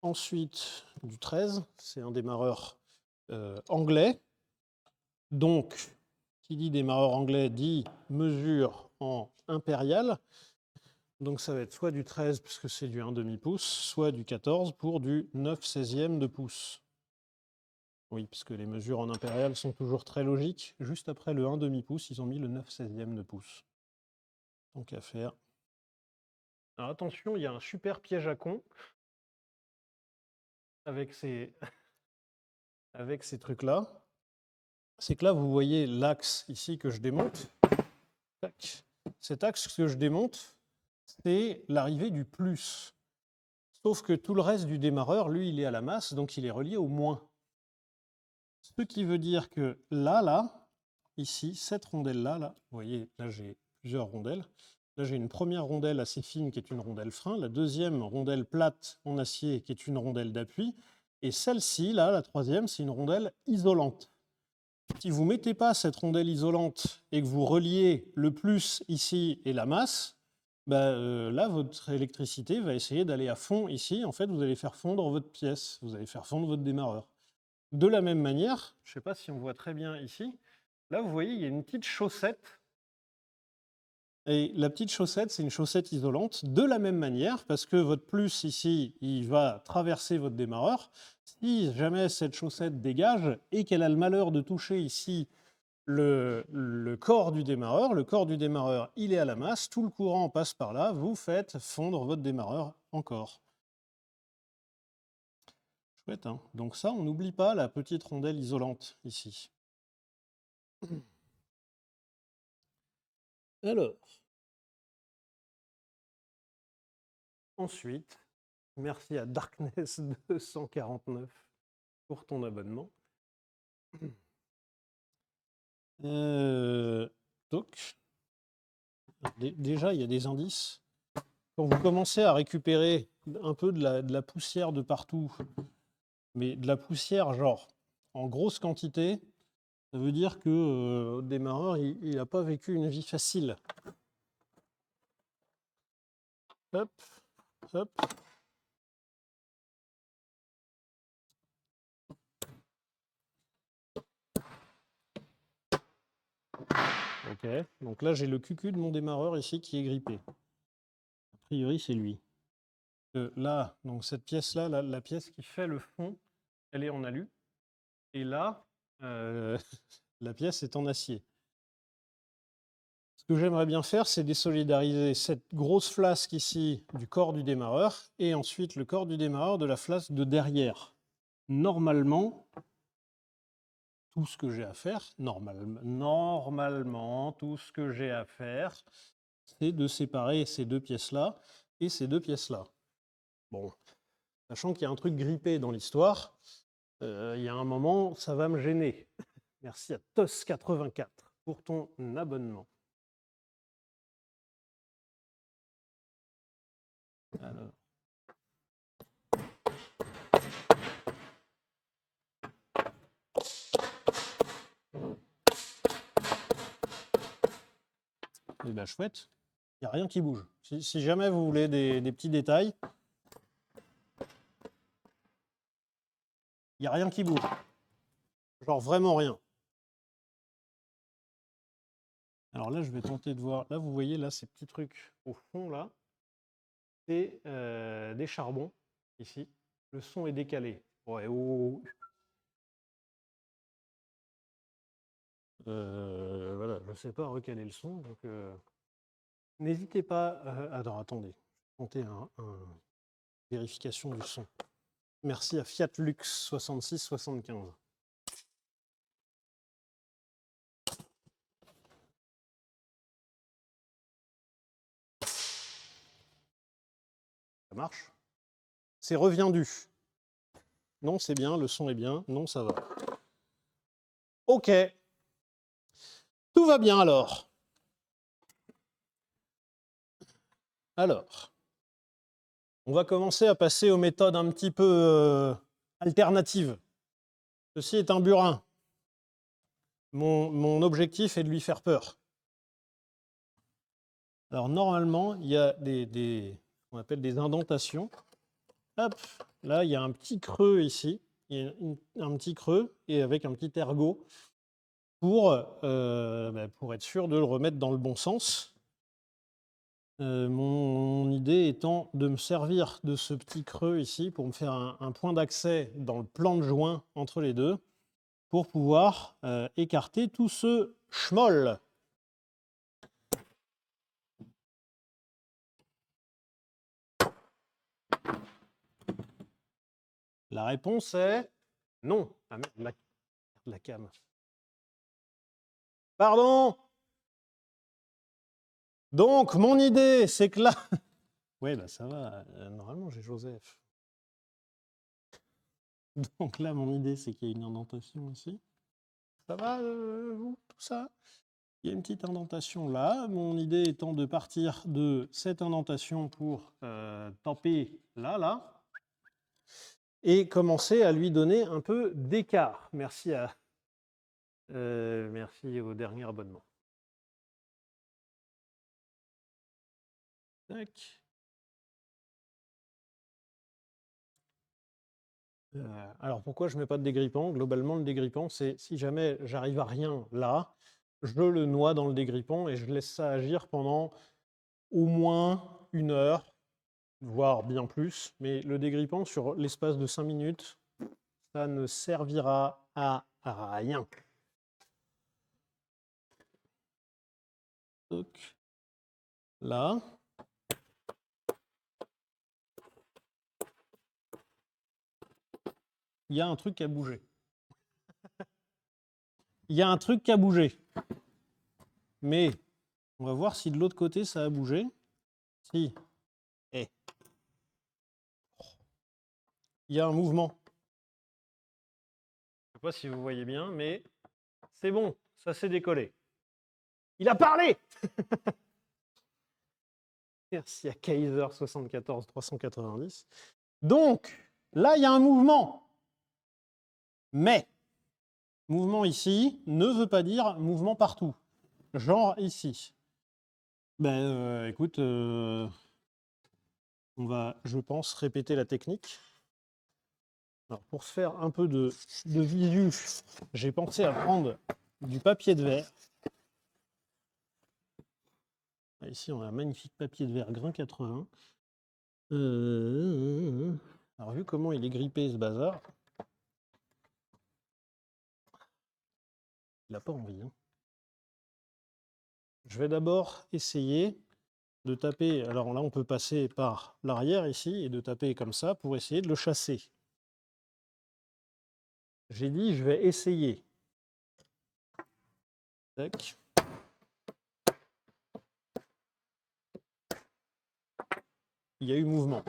Ensuite, du 13, c'est un démarreur anglais. Donc, qui dit démarreur anglais dit mesure en impérial. Donc ça va être soit du 13 puisque c'est du 1/2 pouce, soit du 14 pour du 9/16e de pouce. Oui, puisque les mesures en impérial sont toujours très logiques. Juste après le 1/2 pouce, ils ont mis le 9/16e de pouce. Donc à faire. Alors attention, il y a un super piège à con avec ces, avec ces trucs-là. C'est que là, vous voyez l'axe ici que je démonte. Tac. Cet axe que je démonte, c'est l'arrivée du plus. Sauf que tout le reste du démarreur, lui, il est à la masse, donc il est relié au moins. Ce qui veut dire que là, ici, cette rondelle-là, là, vous voyez, là j'ai plusieurs rondelles. Là j'ai une première rondelle assez fine qui est une rondelle frein, la deuxième rondelle plate en acier qui est une rondelle d'appui, et celle-ci, là, la troisième, c'est une rondelle isolante. Si vous ne mettez pas cette rondelle isolante et que vous reliez le plus ici et la masse, là, votre électricité va essayer d'aller à fond ici. En fait, vous allez faire fondre votre pièce, vous allez faire fondre votre démarreur. De la même manière, je ne sais pas si on voit très bien ici, là, vous voyez, il y a une petite chaussette. Et la petite chaussette, c'est une chaussette isolante. De la même manière, parce que votre plus ici, il va traverser votre démarreur. Si jamais cette chaussette dégage et qu'elle a le malheur de toucher ici le corps du démarreur, il est à la masse, tout le courant passe par là, vous faites fondre votre démarreur encore. Chouette, hein? Donc ça, on n'oublie pas la petite rondelle isolante ici. Alors, ensuite, merci à Darkness249 pour ton abonnement. Donc, déjà, il y a des indices. Quand vous commencez à récupérer un peu de la poussière de partout, mais de la poussière, genre, en grosse quantité, ça veut dire que le démarreur, il n'a pas vécu une vie facile. Hop, hop. Ok, donc là, j'ai le cucu de mon démarreur ici qui est grippé. A priori, c'est lui. Là, donc cette pièce-là, la pièce qui fait le fond, elle est en alu. Et là, la pièce est en acier. Ce que j'aimerais bien faire, c'est désolidariser cette grosse flasque ici du corps du démarreur et ensuite le corps du démarreur de la flasque de derrière. Normalement, tout ce que j'ai à faire, normalement, tout ce que j'ai à faire, c'est de séparer ces deux pièces-là et ces deux pièces-là. Bon, sachant qu'il y a un truc grippé dans l'histoire, il y a un moment, ça va me gêner. Merci à TOS84 pour ton abonnement. Alors. Eh bien, chouette. Il n'y a rien qui bouge. Si jamais vous voulez des petits détails, il n'y a rien qui bouge. Genre vraiment rien. Alors là, je vais tenter de voir. Là, vous voyez, là, ces petits trucs au fond, là, c'est des charbons, ici. Le son est décalé. Ouais, voilà, je ne sais pas recaler le son, donc n'hésitez pas. Attendez, je vais tenter une vérification du son. Merci à Fiat Lux 6675. Ça marche? C'est reviendu. Non, c'est bien, le son est bien. Non, ça va. Ok. Tout va bien alors. Alors, on va commencer à passer aux méthodes un petit peu alternatives. Ceci est un burin. Mon objectif est de lui faire peur. Alors normalement, il y a on appelle des indentations. Hop, là, il y a un petit creux ici. Il y a un petit creux et avec un petit ergot pour être sûr de le remettre dans le bon sens. Mon idée étant de me servir de ce petit creux ici pour me faire un point d'accès dans le plan de joint entre les deux pour pouvoir écarter tout ce schmoll. La réponse est non. Ah merde, la cam. Pardon. Donc, mon idée, c'est que là... Oui, là, ça va. Normalement, j'ai Joseph. Donc là, mon idée, c'est qu'il y a une indentation ici. Ça va, vous, tout ça? Il y a une petite indentation là. Mon idée étant de partir de cette indentation pour tamper là, et commencer à lui donner un peu d'écart. Merci merci au dernier abonnement. Tac. Alors pourquoi je ne mets pas de dégrippant? Globalement, le dégrippant, c'est si jamais j'arrive à rien là, je le noie dans le dégrippant et je laisse ça agir pendant au moins 1 heure, voire bien plus. Mais le dégrippant, sur l'espace de 5 minutes, ça ne servira à rien. Donc, là. Il y a un truc qui a bougé. Il y a un truc qui a bougé. Mais on va voir si de l'autre côté ça a bougé. Si. Eh. Il y a un mouvement. Je ne sais pas si vous voyez bien, mais c'est bon. ça s'est décollé. Il a parlé. Merci à Kaiser 74 390. Donc, là, il y a un mouvement. Mais, mouvement ici ne veut pas dire mouvement partout. Genre ici. Ben, écoute, on va, je pense, répéter la technique. Alors, pour se faire un peu de visu, j'ai pensé à prendre du papier de verre. Ici, on a un magnifique papier de verre grain 80. Alors, vu comment il est grippé, ce bazar, il n'a pas envie. Hein. Je vais d'abord essayer de taper. Alors là, on peut passer par l'arrière ici et de taper comme ça pour essayer de le chasser. J'ai dit, je vais essayer. Tac. Il y a eu mouvement.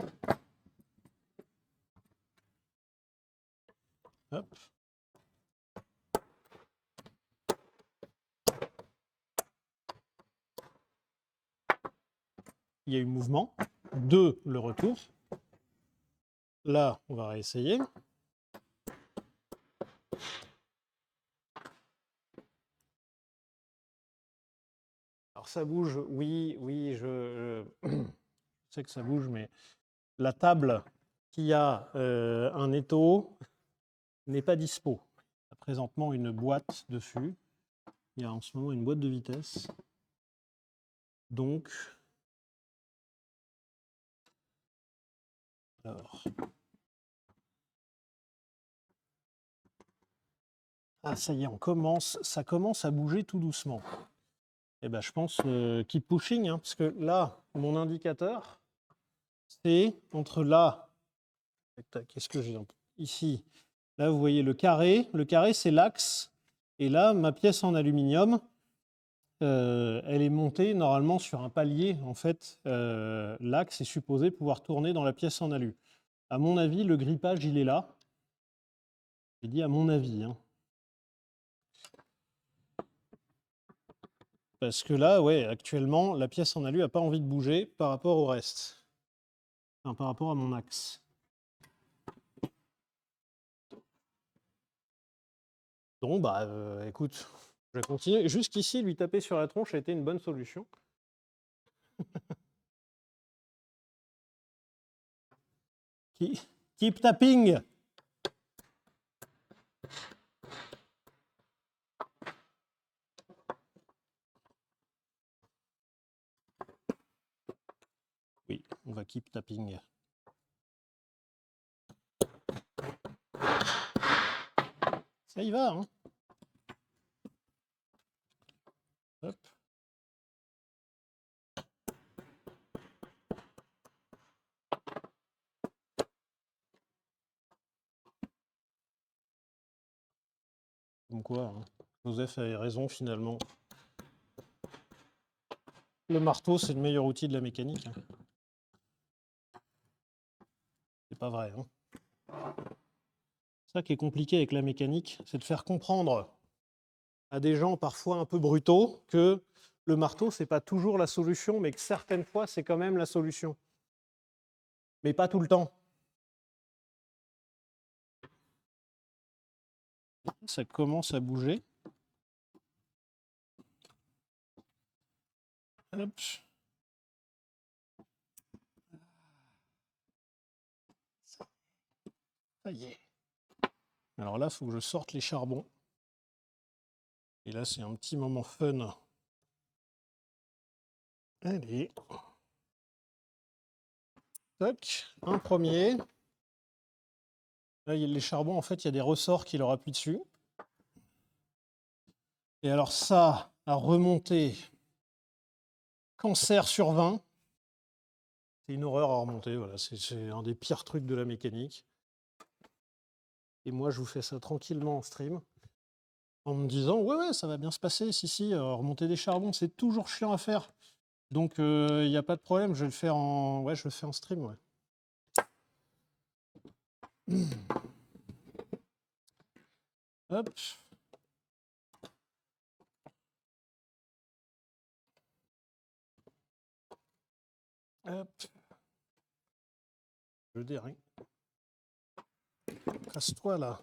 Hop. Il y a eu mouvement. 2, le retour. Là, on va réessayer. Alors ça bouge, oui, je sais que ça bouge, mais la table qui a un étau n'est pas dispo. Il y a présentement une boîte dessus. Il y a en ce moment une boîte de vitesse. Donc, alors. Ah, ça y est, ça commence à bouger tout doucement. Eh ben, je pense keep pushing, hein, parce que là, mon indicateur, c'est entre là, qu'est-ce que j'ai ici? Là, vous voyez le carré c'est l'axe, et là, ma pièce en aluminium, elle est montée normalement sur un palier. En fait, l'axe est supposé pouvoir tourner dans la pièce en alu. À mon avis, le grippage, il est là. J'ai dit à mon avis. Hein. Parce que là, ouais, actuellement, la pièce en alu n'a pas envie de bouger par rapport au reste. Enfin, par rapport à mon axe. Donc, bah, écoute, je vais continuer. Jusqu'ici, lui taper sur la tronche a été une bonne solution. Keep tapping. Oui, on va keep tapping. Ça y va, hein. Hop. Comme quoi, hein. Joseph avait raison finalement. Le marteau, c'est le meilleur outil de la mécanique. Hein. C'est pas vrai. Hein. Ça qui est compliqué avec la mécanique, c'est de faire comprendre à des gens parfois un peu brutaux que le marteau, c'est pas toujours la solution, mais que certaines fois, c'est quand même la solution. Mais pas tout le temps. Ça commence à bouger. Hop. Ça y est. Alors là, il faut que je sorte les charbons. Et là, c'est un petit moment fun. Allez. Tac. Un premier. Là, les charbons, en fait, il y a des ressorts qui leur appuient dessus. Et alors ça, à remonter, cancer sur 20. C'est une horreur à remonter. Voilà. C'est un des pires trucs de la mécanique. Et moi, je vous fais ça tranquillement en stream. En me disant, ouais, ça va bien se passer. Si, remonter des charbons, c'est toujours chiant à faire. Donc, il n'y a pas de problème. Je vais le faire je le fais en stream, ouais. Hop. Hop. Je dirais. Casse-toi là.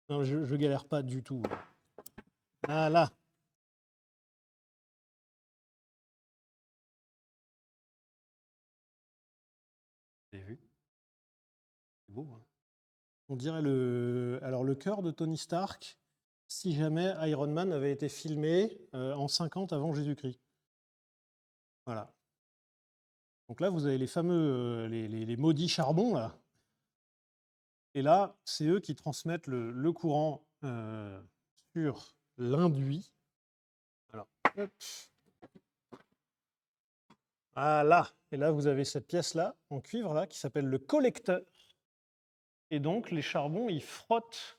Non, je galère pas du tout. Ah là. Vous avez vu? C'est beau, hein. On dirait le cœur de Tony Stark, si jamais Iron Man avait été filmé en 50 avant Jésus-Christ. Voilà. Donc là, vous avez les fameux, les maudits charbons, là. Et là, c'est eux qui transmettent le courant sur l'induit. Alors, hop. Voilà. Et là, vous avez cette pièce-là, en cuivre, là, qui s'appelle le collecteur. Et donc, les charbons, ils frottent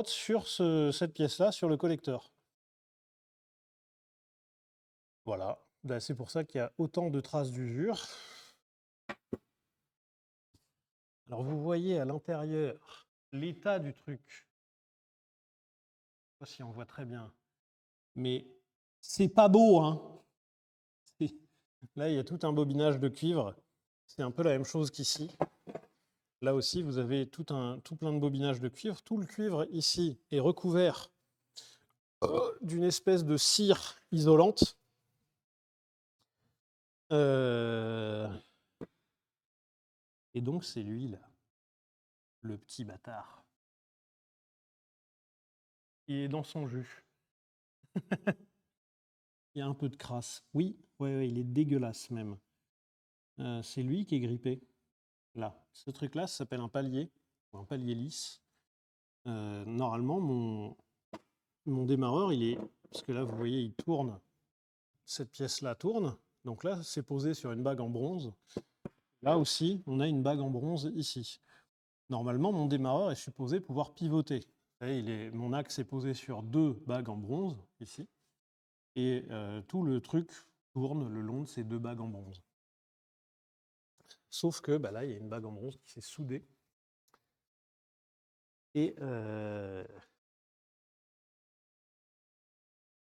sur cette pièce-là, sur le collecteur. Voilà. Ben, c'est pour ça qu'il y a autant de traces d'usure. Alors, vous voyez à l'intérieur l'état du truc. Je ne sais pas si on voit très bien. Mais c'est pas beau, hein. Là, il y a tout un bobinage de cuivre. C'est un peu la même chose qu'ici. Là aussi, vous avez tout plein de bobinages de cuivre. Tout le cuivre ici est recouvert d'une espèce de cire isolante. Et donc, c'est lui, là, le petit bâtard. Il est dans son jus. Il y a un peu de crasse. Oui, ouais, il est dégueulasse même. C'est lui qui est grippé. Là, ce truc-là, ça s'appelle un palier, ou un palier lisse. Normalement, mon démarreur, il est... Parce que là, vous voyez, il tourne. Cette pièce-là tourne. Donc là, c'est posé sur une bague en bronze. Là aussi, on a une bague en bronze ici. Normalement, mon démarreur est supposé pouvoir pivoter. Vous voyez, mon axe est posé sur 2 bagues en bronze, ici. Et tout le truc tourne le long de ces 2 bagues en bronze. Sauf que bah là, il y a une bague en bronze qui s'est soudée. Et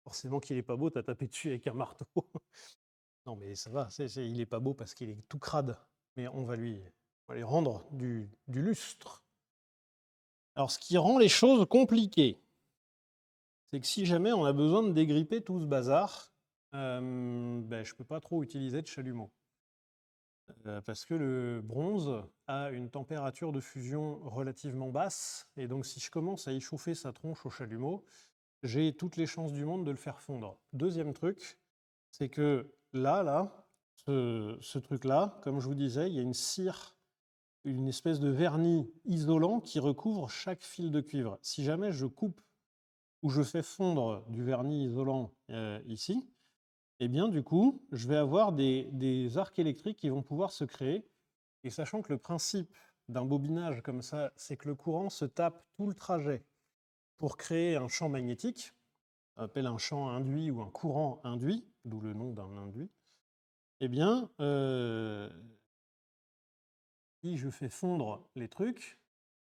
forcément qu'il n'est pas beau, tu as tapé dessus avec un marteau. Non, mais ça va, il n'est pas beau parce qu'il est tout crade. Mais on va lui rendre du lustre. Alors, ce qui rend les choses compliquées, c'est que si jamais on a besoin de dégripper tout ce bazar, je ne peux pas trop utiliser de chalumeau. Parce que le bronze a une température de fusion relativement basse, et donc si je commence à y chauffer sa tronche au chalumeau, j'ai toutes les chances du monde de le faire fondre. Deuxième truc, c'est que là, ce truc-là, comme je vous disais, il y a une cire, une espèce de vernis isolant qui recouvre chaque fil de cuivre. Si jamais je coupe ou je fais fondre du vernis isolant ici, eh bien du coup, je vais avoir des arcs électriques qui vont pouvoir se créer. Et sachant que le principe d'un bobinage comme ça, c'est que le courant se tape tout le trajet pour créer un champ magnétique, on appelle un champ induit ou un courant induit, d'où le nom d'un induit, eh bien, si je fais fondre les trucs,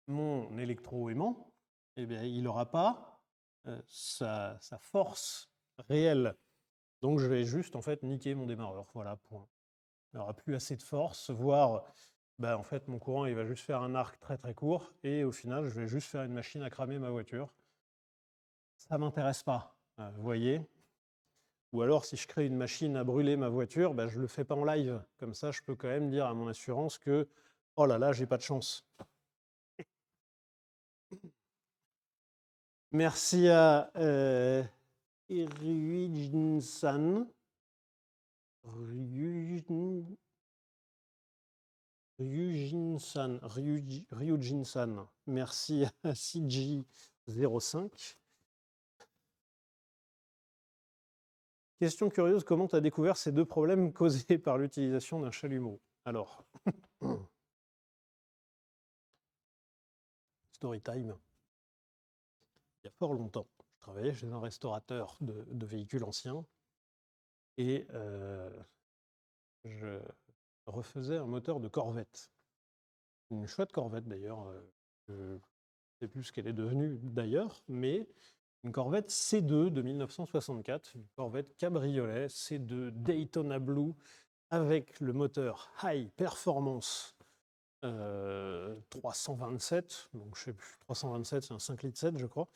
mon électroaimant, eh bien, il n'aura pas sa force réelle. Donc je vais juste en fait niquer mon démarreur. Voilà, point. Il n'aura plus assez de force, voire en fait mon courant il va juste faire un arc très très court et au final je vais juste faire une machine à cramer ma voiture. Ça ne m'intéresse pas, vous voyez. Ou alors si je crée une machine à brûler ma voiture, je ne le fais pas en live. Comme ça je peux quand même dire à mon assurance que oh là là, j'ai pas de chance. Merci à Ryujin-san. Ryujin-san. Merci à CG05. Question curieuse, comment tu as découvert ces 2 problèmes causés par l'utilisation d'un chalumeau? Alors, story time. Il y a fort longtemps, je travaillais chez un restaurateur de véhicules anciens et je refaisais un moteur de Corvette. Une chouette Corvette d'ailleurs. sais plus ce qu'elle est devenue d'ailleurs, mais une Corvette C2 de 1964, une Corvette cabriolet C2 Daytona Blue avec le moteur High Performance 327, donc je sais plus, 327 c'est un 5,7 litres je crois.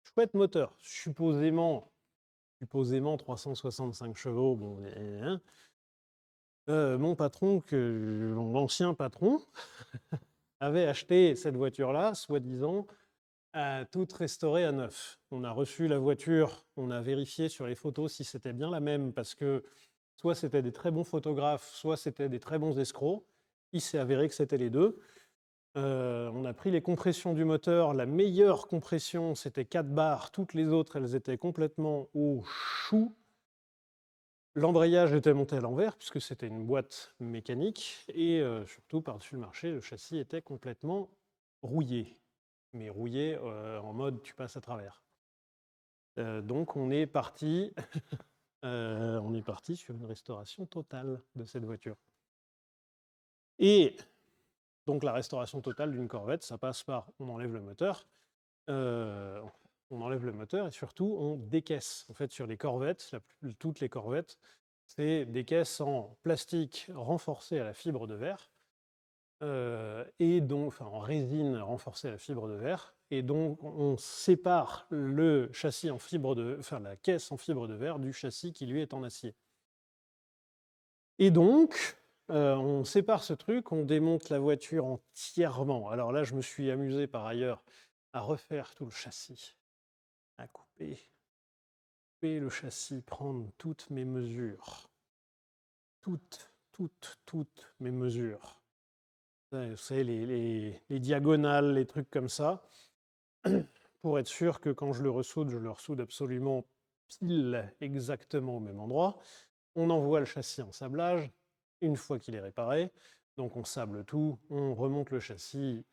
Chouette moteur, supposément 365 chevaux, bon, mon patron, l'ancien patron, avait acheté cette voiture-là, soi-disant, toute restaurée à neuf. On a reçu la voiture, on a vérifié sur les photos si c'était bien la même, parce que soit c'était des très bons photographes, soit c'était des très bons escrocs. Il s'est avéré que c'était les deux. On a pris les compressions du moteur. La meilleure compression, c'était 4 bars. Toutes les autres, elles étaient complètement au chou. L'embrayage était monté à l'envers, puisque c'était une boîte mécanique. Et surtout, par-dessus le marché, le châssis était complètement rouillé. Mais rouillé en mode tu passes à travers. Donc on est parti sur une restauration totale de cette voiture. Et donc la restauration totale d'une Corvette, ça passe par on enlève le moteur, et surtout on décaisse. En fait, sur les Corvettes, toutes les Corvettes, c'est des caisses en plastique renforcé à la fibre de verre, et donc, enfin en résine renforcée à la fibre de verre, et donc on sépare le châssis en fibre de, enfin la caisse en fibre de verre du châssis qui lui est en acier. Et donc, on sépare ce truc, on démonte la voiture entièrement. Alors là, je me suis amusé par ailleurs à refaire tout le châssis, à couper le châssis, prendre toutes mes mesures, toutes mes mesures. Vous savez, les diagonales, les trucs comme ça, pour être sûr que quand je le ressoude absolument pile exactement au même endroit. On envoie le châssis en sablage une fois qu'il est réparé. Donc on sable tout, on remonte le châssis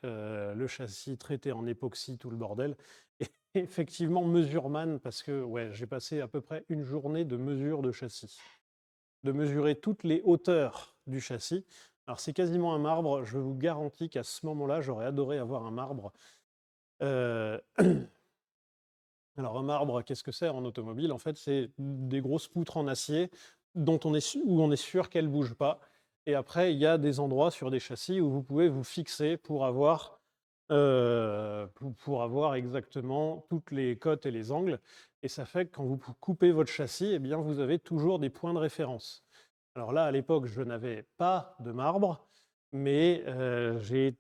traité en époxy, tout le bordel. Et effectivement, mesureman, parce que ouais, j'ai passé à peu près une journée de mesure de châssis, de mesurer toutes les hauteurs du châssis. Alors c'est quasiment un marbre, je vous garantis qu'à ce moment-là, j'aurais adoré avoir un marbre. Alors un marbre, qu'est-ce que c'est en automobile? En fait, c'est des grosses poutres en acier où on est sûr qu'elles ne bougent pas. Et après, il y a des endroits sur des châssis où vous pouvez vous fixer pour avoir exactement toutes les cotes et les angles. Et ça fait que quand vous coupez votre châssis, eh bien, vous avez toujours des points de référence. Alors là, à l'époque, je n'avais pas de marbre, mais j'ai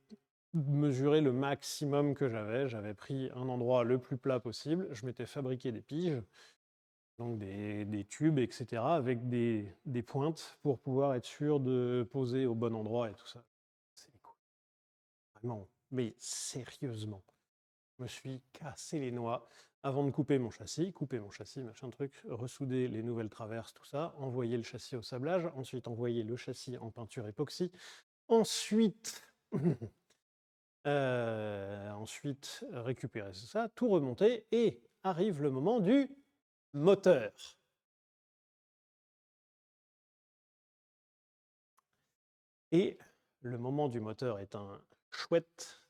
mesuré le maximum que j'avais. J'avais pris un endroit le plus plat possible. Je m'étais fabriqué des piges, donc des tubes, etc., avec des pointes pour pouvoir être sûr de poser au bon endroit et tout ça. C'est cool. Vraiment, mais sérieusement, je me suis cassé les noix avant de couper mon châssis, machin truc, ressouder les nouvelles traverses, tout ça, envoyer le châssis au sablage, ensuite envoyer le châssis en peinture époxy, ensuite récupérer ça, tout remonter, et arrive le moment du moteur. Et le moment du moteur est un chouette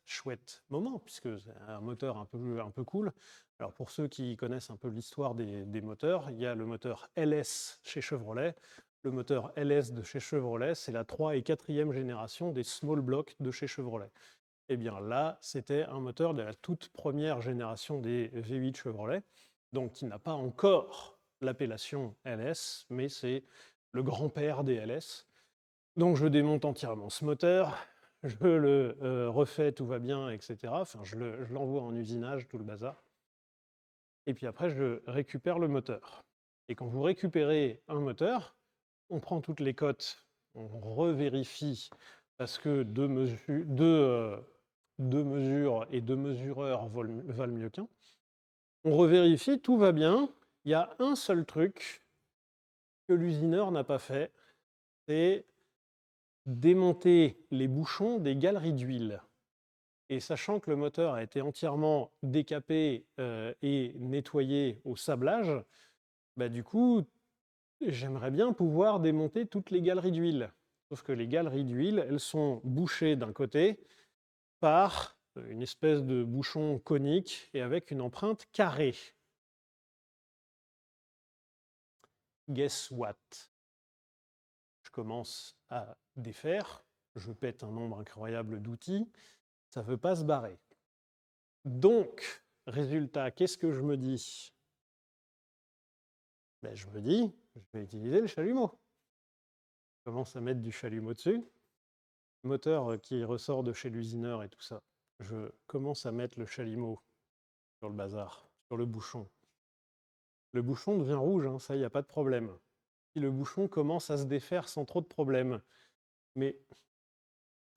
moment, puisque c'est un moteur un peu cool. Alors pour ceux qui connaissent un peu l'histoire des moteurs, il y a le moteur LS chez Chevrolet. Le moteur LS de chez Chevrolet, c'est la 3e et 4e génération des small blocks de chez Chevrolet. Eh bien là, c'était un moteur de la toute première génération des V8 Chevrolet, donc qui n'a pas encore l'appellation LS, mais c'est le grand-père des LS. Donc je démonte entièrement ce moteur, je le refais, tout va bien, etc. Enfin, je l'envoie en usinage, tout le bazar. Et puis après, je récupère le moteur. Et quand vous récupérez un moteur, on prend toutes les cotes, on revérifie, parce que deux mesures et deux mesureurs valent mieux qu'un. On revérifie, tout va bien. Il y a un seul truc que l'usineur n'a pas fait, c'est démonter les bouchons des galeries d'huile. Et sachant que le moteur a été entièrement décapé et nettoyé au sablage, bah du coup, j'aimerais bien pouvoir démonter toutes les galeries d'huile. Sauf que les galeries d'huile, elles sont bouchées d'un côté par une espèce de bouchon conique et avec une empreinte carrée. Guess what? Je commence à défaire, je pète un nombre incroyable d'outils, ça ne veut pas se barrer. Donc, résultat, qu'est-ce que je me dis? Ben, je me dis, je vais utiliser le chalumeau. Je commence à mettre du chalumeau dessus. Moteur qui ressort de chez l'usineur et tout ça. Je commence à mettre le chalumeau sur le bazar, sur le bouchon. Le bouchon devient rouge, hein, ça, il n'y a pas de problème. Si le bouchon commence à se défaire sans trop de problème. Mais,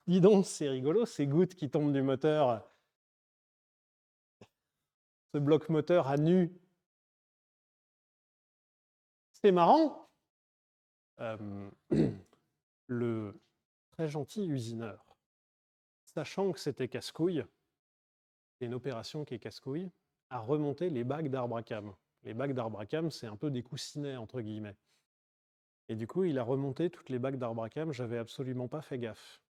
dis donc, c'est rigolo, ces gouttes qui tombent du moteur, ce bloc moteur à nu. C'est marrant. Le très gentil usineur, sachant que c'était casse-couille, c'est une opération qui est casse-couille, a remonté les bacs d'arbre à cam. Les bacs d'arbre à cam, c'est un peu des coussinets, entre guillemets. Et du coup, il a remonté toutes les bacs d'arbre à cam, j'avais absolument pas fait gaffe.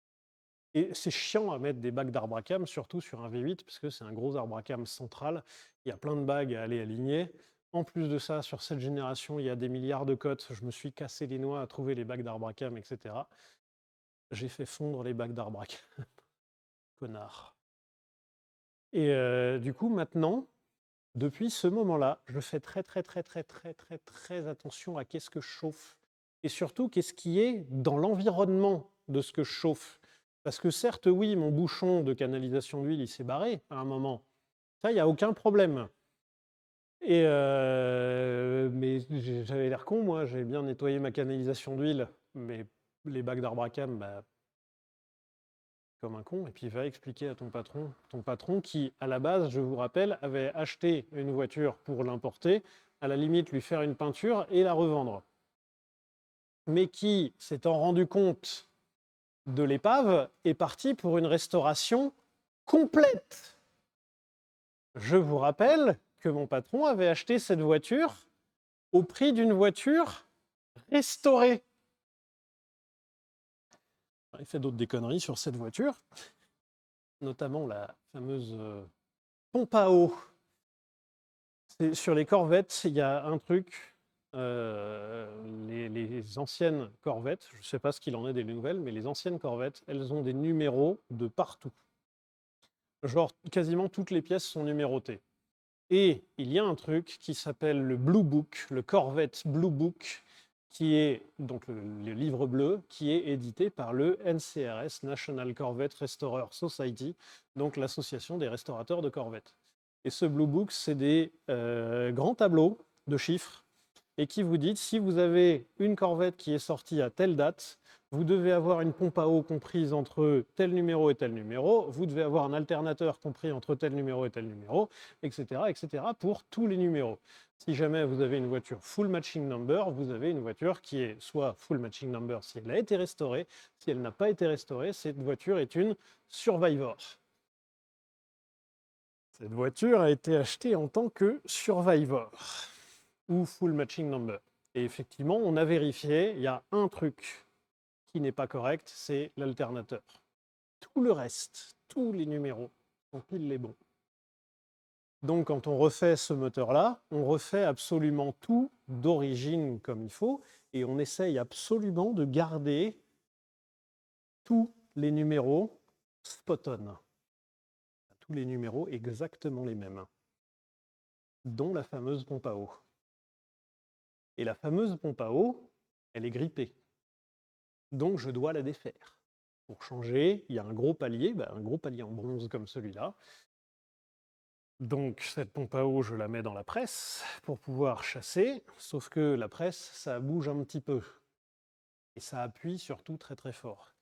Et c'est chiant à mettre des bacs d'arbre à cam, surtout sur un V8, parce que c'est un gros arbre à cam central, il y a plein de bagues à aller aligner. En plus de ça, sur cette génération, il y a des milliards de cotes, je me suis cassé les noix à trouver les bacs d'arbre à cam, etc. J'ai fait fondre les bacs d'arbre à cam. Connard. Et du coup, maintenant, depuis ce moment-là, je fais très attention à qu'est-ce que je chauffe. Et surtout, qu'est-ce qui est dans l'environnement de ce que je chauffe. Parce que certes, oui, mon bouchon de canalisation d'huile, il s'est barré à un moment. Ça, il n'y a aucun problème. Et mais j'avais l'air con, moi. J'avais bien nettoyé ma canalisation d'huile. Mais les bacs d'arbre à cam, bah, comme un con, et puis va expliquer à ton patron qui, à la base, je vous rappelle, avait acheté une voiture pour l'importer, à la limite lui faire une peinture et la revendre. Mais qui, s'étant rendu compte de l'épave, est parti pour une restauration complète. Je vous rappelle que mon patron avait acheté cette voiture au prix d'une voiture restaurée. Il fait d'autres déconneries sur cette voiture, notamment la fameuse pompe à eau. Sur les Corvettes, il y a un truc, les anciennes Corvettes, je ne sais pas ce qu'il en est des nouvelles, mais les anciennes Corvettes, elles ont des numéros de partout. Genre, quasiment toutes les pièces sont numérotées. Et il y a un truc qui s'appelle le Blue Book, le Corvette Blue Book, qui est donc le livre bleu, qui est édité par le NCRS, National Corvette Restorer Society, donc l'association des restaurateurs de Corvettes. Et ce Blue Book, c'est des grands tableaux de chiffres et qui vous dit si vous avez une Corvette qui est sortie à telle date, vous devez avoir une pompe à eau comprise entre tel numéro et tel numéro, vous devez avoir un alternateur compris entre tel numéro et tel numéro, etc., pour tous les numéros. Si jamais vous avez une voiture full matching number, vous avez une voiture qui est soit full matching number si elle a été restaurée, si elle n'a pas été restaurée, cette voiture est une Survivor. Cette voiture a été achetée en tant que Survivor ou full matching number. Et effectivement, on a vérifié, il y a un truc qui n'est pas correct, c'est l'alternateur. Tout le reste, tous les numéros sont pile les bons. Donc quand on refait ce moteur-là, on refait absolument tout d'origine comme il faut, et on essaye absolument de garder tous les numéros spot-on. Tous les numéros exactement les mêmes, dont la fameuse pompe à eau. Et la fameuse pompe à eau, elle est grippée. Donc je dois la défaire. Pour changer, il y a un gros palier en bronze comme celui-là. Donc cette pompe à eau, je la mets dans la presse pour pouvoir chasser, sauf que la presse, ça bouge un petit peu. Et ça appuie surtout très fort.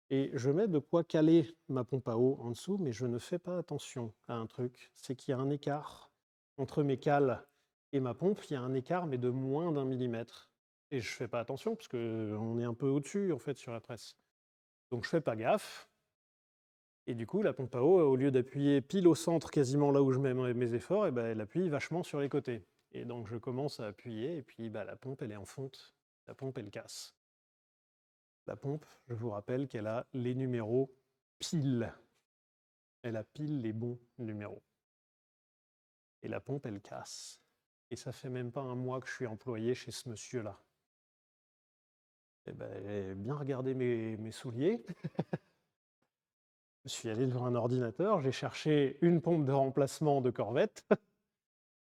Et je mets de quoi caler ma pompe à eau en dessous, mais je ne fais pas attention à un truc, c'est qu'il y a un écart entre mes cales et ma pompe, il y a un écart mais de moins d'1 millimètre. Et je fais pas attention parce qu'on est un peu au-dessus en fait sur la presse. Donc je fais pas gaffe. Et du coup, la pompe à eau, au lieu d'appuyer pile au centre, quasiment là où je mets mes efforts, et ben, elle appuie vachement sur les côtés. Et donc je commence à appuyer, et puis bah, la pompe, elle est en fonte. La pompe, elle casse. La pompe, je vous rappelle qu'elle a les numéros pile. elle a pile les bons numéros. Et la pompe, elle casse. Et ça fait même pas un mois que je suis employé chez ce monsieur-là. Eh ben, j'ai bien regardé mes souliers. Je suis allé devant un ordinateur, j'ai cherché une pompe de remplacement de Corvette.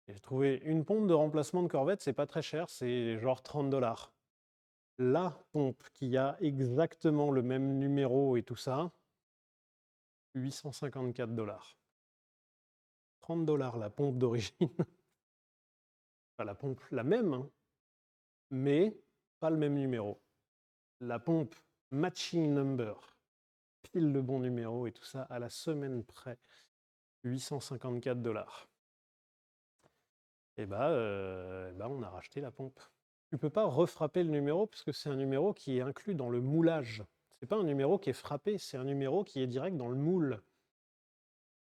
J'ai trouvé une pompe de remplacement de Corvette, c'est pas très cher, c'est genre 30 $. La pompe qui a exactement le même numéro et tout ça, 854 $. 30 $ la pompe d'origine. Enfin, la pompe, la même, hein, mais pas le même numéro. La pompe matching number, pile le bon numéro et tout ça, à la semaine près, 854 $. Et bah, on a racheté la pompe. Tu ne peux pas refrapper le numéro parce que c'est un numéro qui est inclus dans le moulage. C'est pas un numéro qui est frappé, c'est un numéro qui est direct dans le moule.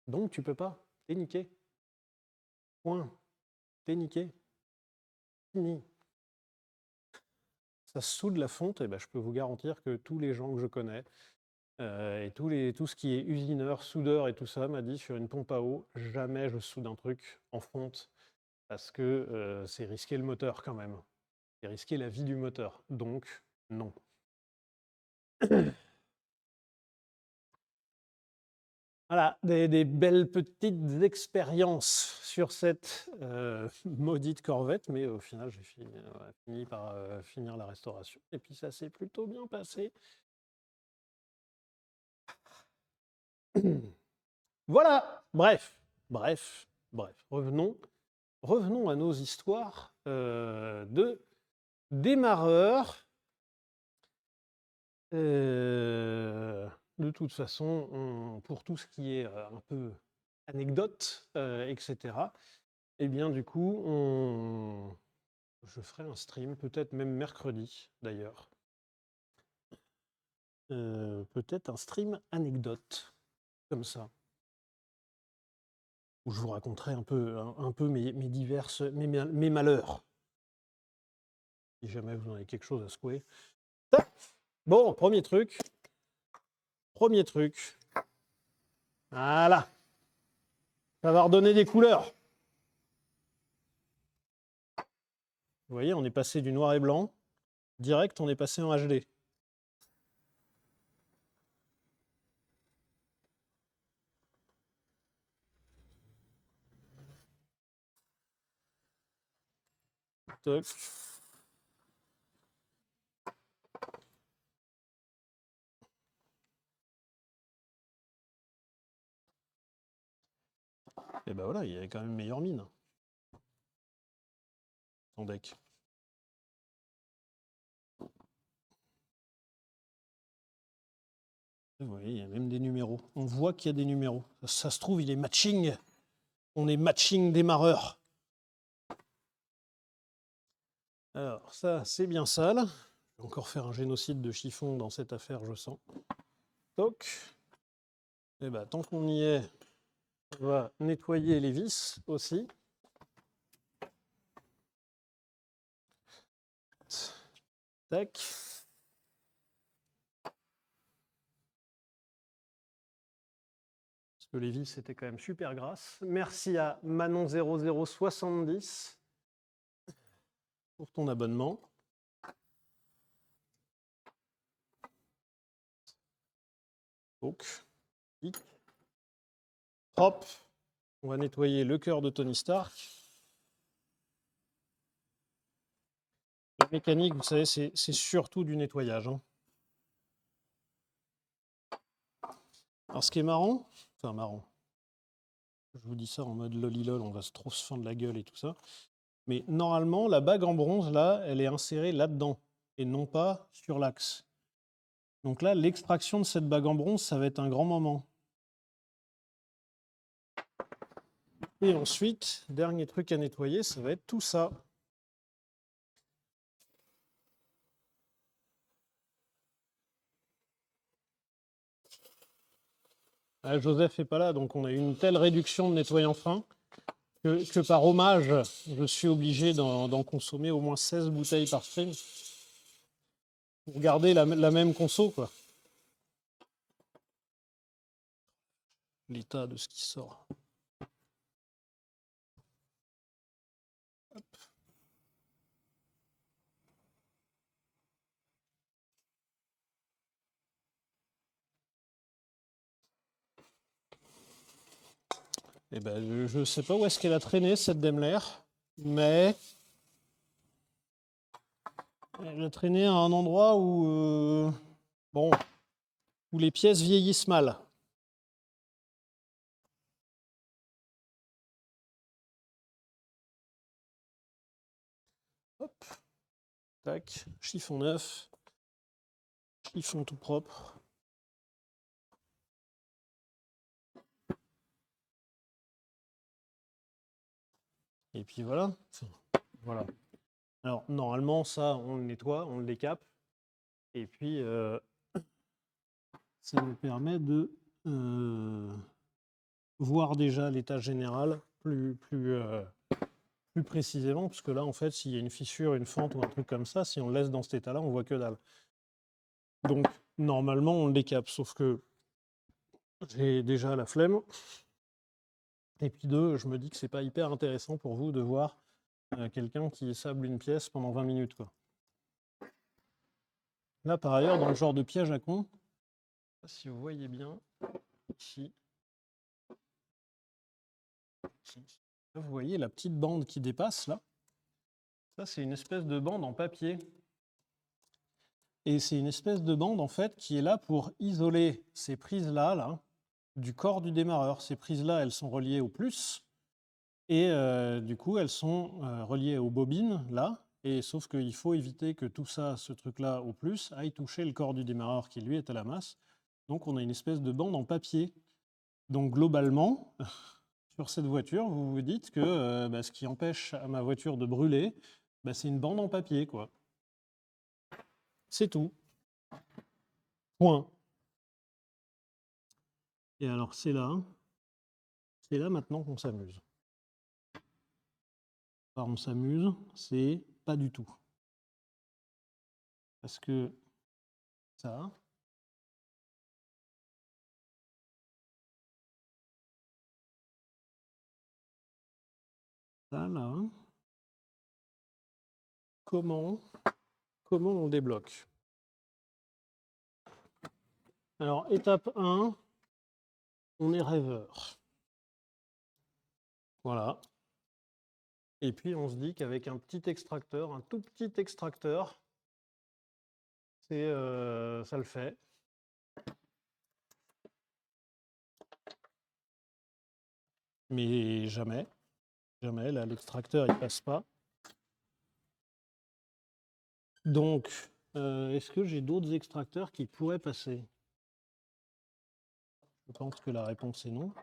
Donc tu peux pas. T'es niqué. Point. T'es niqué. Fini. Ça soude la fonte, et ben, je peux vous garantir que tous les gens que je connais, et tout ce qui est usineur, soudeur et tout ça, m'a dit sur une pompe à eau, jamais je soude un truc en fonte parce que c'est risquer le moteur quand même. C'est risquer la vie du moteur. Donc, non. Voilà, des belles petites expériences sur cette maudite Corvette, mais au final, j'ai fini par finir la restauration. Et puis ça s'est plutôt bien passé. Voilà, bref. Revenons à nos histoires de démarreurs. De toute façon, pour tout ce qui est un peu anecdote, etc., eh bien, du coup, je ferai un stream, peut-être même mercredi, d'ailleurs. Peut-être un stream anecdote, comme ça, où je vous raconterai un peu mes malheurs. Si jamais vous en avez quelque chose à secouer. Bon, premier truc. Voilà. Ça va redonner des couleurs. Vous voyez, on est passé du noir et blanc. Direct, on est passé en HD. Toc. Et ben voilà, il y avait quand même meilleure mine. Son deck. Vous voyez, il y a même des numéros. On voit qu'il y a des numéros. Ça se trouve, il est matching. On est matching démarreur. Alors, ça, c'est bien sale. Je vais encore faire un génocide de chiffon dans cette affaire, je sens. Toc. Et ben, tant qu'on y est, on va nettoyer les vis aussi. Tac. Parce que les vis étaient quand même super grasses. Merci à Manon0070 pour ton abonnement. Donc, clic. Hop, on va nettoyer le cœur de Tony Stark. La mécanique, vous savez, c'est surtout du nettoyage. Hein. Alors, ce qui est marrant, je vous dis ça en mode lolilol, on va trop se fendre la gueule et tout ça, mais normalement, la bague en bronze, là, elle est insérée là-dedans, et non pas sur l'axe. Donc là, l'extraction de cette bague en bronze, ça va être un grand moment. Et ensuite, dernier truc à nettoyer, ça va être tout ça. Ah, Joseph n'est pas là, donc on a eu une telle réduction de nettoyant fin que par hommage, je suis obligé d'en consommer au moins 16 bouteilles par stream pour garder la même conso, quoi. l'état de ce qui sort. Hop. Eh ben, je ne sais pas où est-ce qu'elle a traîné, cette Daimler, mais elle a traîné à un endroit où, bon, où les pièces vieillissent mal. Hop, tac, chiffon neuf, chiffon tout propre. Et puis voilà. Voilà. Alors, normalement, ça, on le nettoie, on le décape. Et puis, ça nous permet de voir déjà l'état général plus précisément, parce que là, en fait, s'il y a une fissure, une fente ou un truc comme ça, si on le laisse dans cet état-là, on voit que dalle. Donc, normalement, on le décape, sauf que j'ai déjà la flemme. Et puis deux, je me dis que c'est pas hyper intéressant pour vous de voir quelqu'un qui sable une pièce pendant 20 minutes, quoi. Là, par ailleurs, dans le genre de piège à con, si vous voyez bien, ici, vous voyez la petite bande qui dépasse, là. Ça, c'est une espèce de bande en papier. Et c'est une espèce de bande, en fait, qui est là pour isoler ces prises-là, là, du corps du démarreur. Ces prises-là, elles sont reliées au plus. Et du coup, elles sont reliées aux bobines, là. Et sauf qu'il faut éviter que tout ça, ce truc-là au plus, aille toucher le corps du démarreur qui, lui, est à la masse. Donc, on a une espèce de bande en papier. Donc, globalement, sur cette voiture, vous vous dites que ce qui empêche à ma voiture de brûler, c'est une bande en papier, quoi. C'est tout. Point. Et alors, c'est là maintenant qu'on s'amuse. Alors, on s'amuse, c'est pas du tout. Parce que ça, là, comment on débloque? Alors, étape 1, on est rêveur. Voilà. Et puis, on se dit qu'avec un petit extracteur, un tout petit extracteur, ça le fait. Mais jamais, là, l'extracteur, il passe pas. Donc, est-ce que j'ai d'autres extracteurs qui pourraient passer? Je pense que la réponse est non.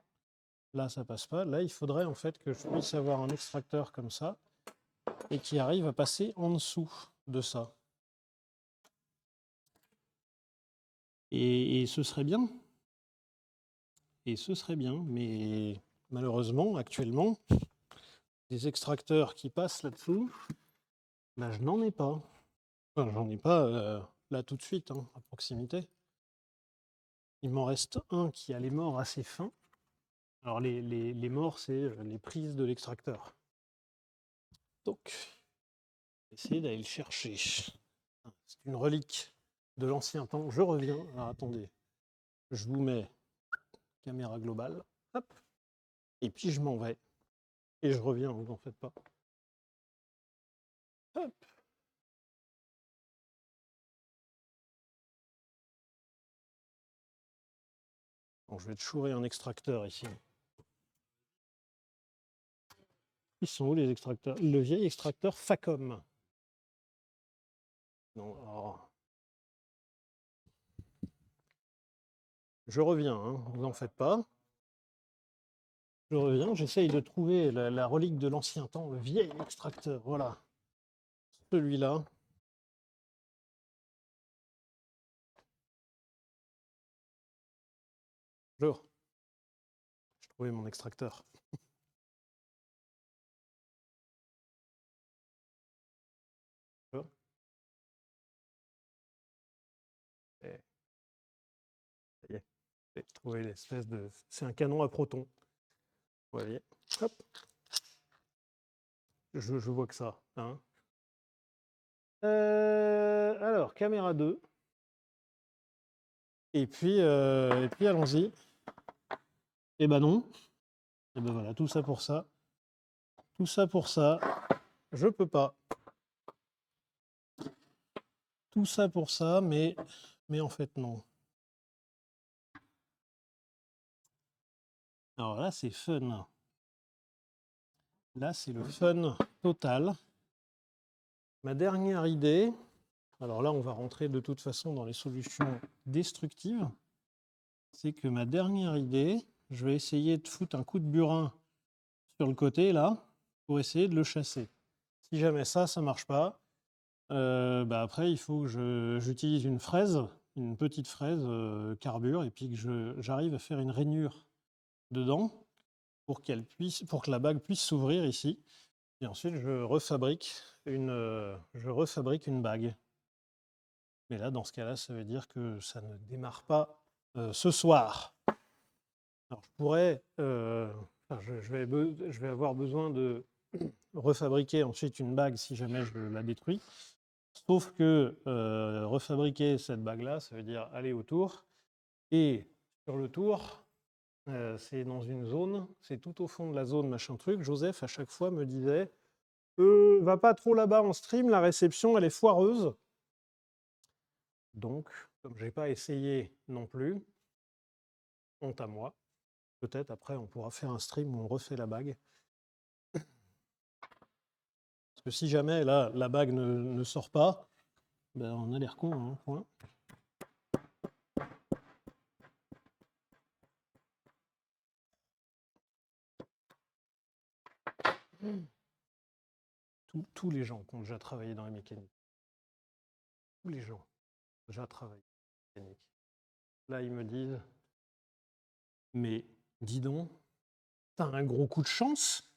Là, ça passe pas. Là, il faudrait en fait que je puisse avoir un extracteur comme ça et qui arrive à passer en dessous de ça. Et ce serait bien. Et ce serait bien, mais malheureusement, actuellement, des extracteurs qui passent là-dessous, je n'en ai pas. Enfin, j'en ai pas là tout de suite, hein, à proximité. Il m'en reste un qui a les morts assez fins. Alors les morts, c'est les prises de l'extracteur. Donc, essayer d'aller le chercher. C'est une relique de l'ancien temps. Je reviens. Alors attendez, je vous mets caméra globale. Hop. Et puis je m'en vais. Et je reviens, vous en faites pas. Hop. Bon, je vais te chourer un extracteur ici. Ils sont où les extracteurs? Le vieil extracteur Facom. Non, oh. Je reviens, hein, vous en faites pas. Je reviens, j'essaye de trouver la relique de l'ancien temps, le vieil extracteur, voilà. Celui-là. Bonjour. J'ai trouvé mon extracteur. Bonjour. Et... Ça y est. Vous voyez l'espèce de... C'est un canon à protons. Vous voyez. Hop. Je vois que ça. Hein. Alors, caméra 2. Et puis allons-y. Et ben non. Et ben voilà, tout ça pour ça. Tout ça pour ça. Je peux pas. Tout ça pour ça, mais en fait non. Alors là, c'est fun. Là, c'est le fun total. Ma dernière idée, alors là, on va rentrer de toute façon dans les solutions destructives, c'est que ma dernière idée, je vais essayer de foutre un coup de burin sur le côté, là, pour essayer de le chasser. Si jamais ça ne marche pas, après, il faut que j'utilise une fraise, une petite fraise carbure, et puis que j'arrive à faire une rainure dedans pour que la bague puisse s'ouvrir ici. Et ensuite, je refabrique une bague. Mais là, dans ce cas-là, ça veut dire que ça ne démarre pas ce soir. Alors, je pourrais... je vais avoir besoin de refabriquer ensuite une bague si jamais je la détruis. Sauf que refabriquer cette bague-là, ça veut dire aller autour. Et sur le tour, c'est dans une zone, c'est tout au fond de la zone, machin truc. Joseph, à chaque fois, me disait va pas trop là-bas en stream, la réception, elle est foireuse. Donc, comme je n'ai pas essayé non plus, honte à moi. Peut-être après, on pourra faire un stream où on refait la bague. Parce que si jamais là, la bague ne sort pas, ben, on a l'air con, hein, point. Tous les gens qui ont déjà travaillé dans la mécanique, tous les gens qui ont déjà travaillé dans la mécanique, là, ils me disent, mais dis donc, t'as un gros coup de chance.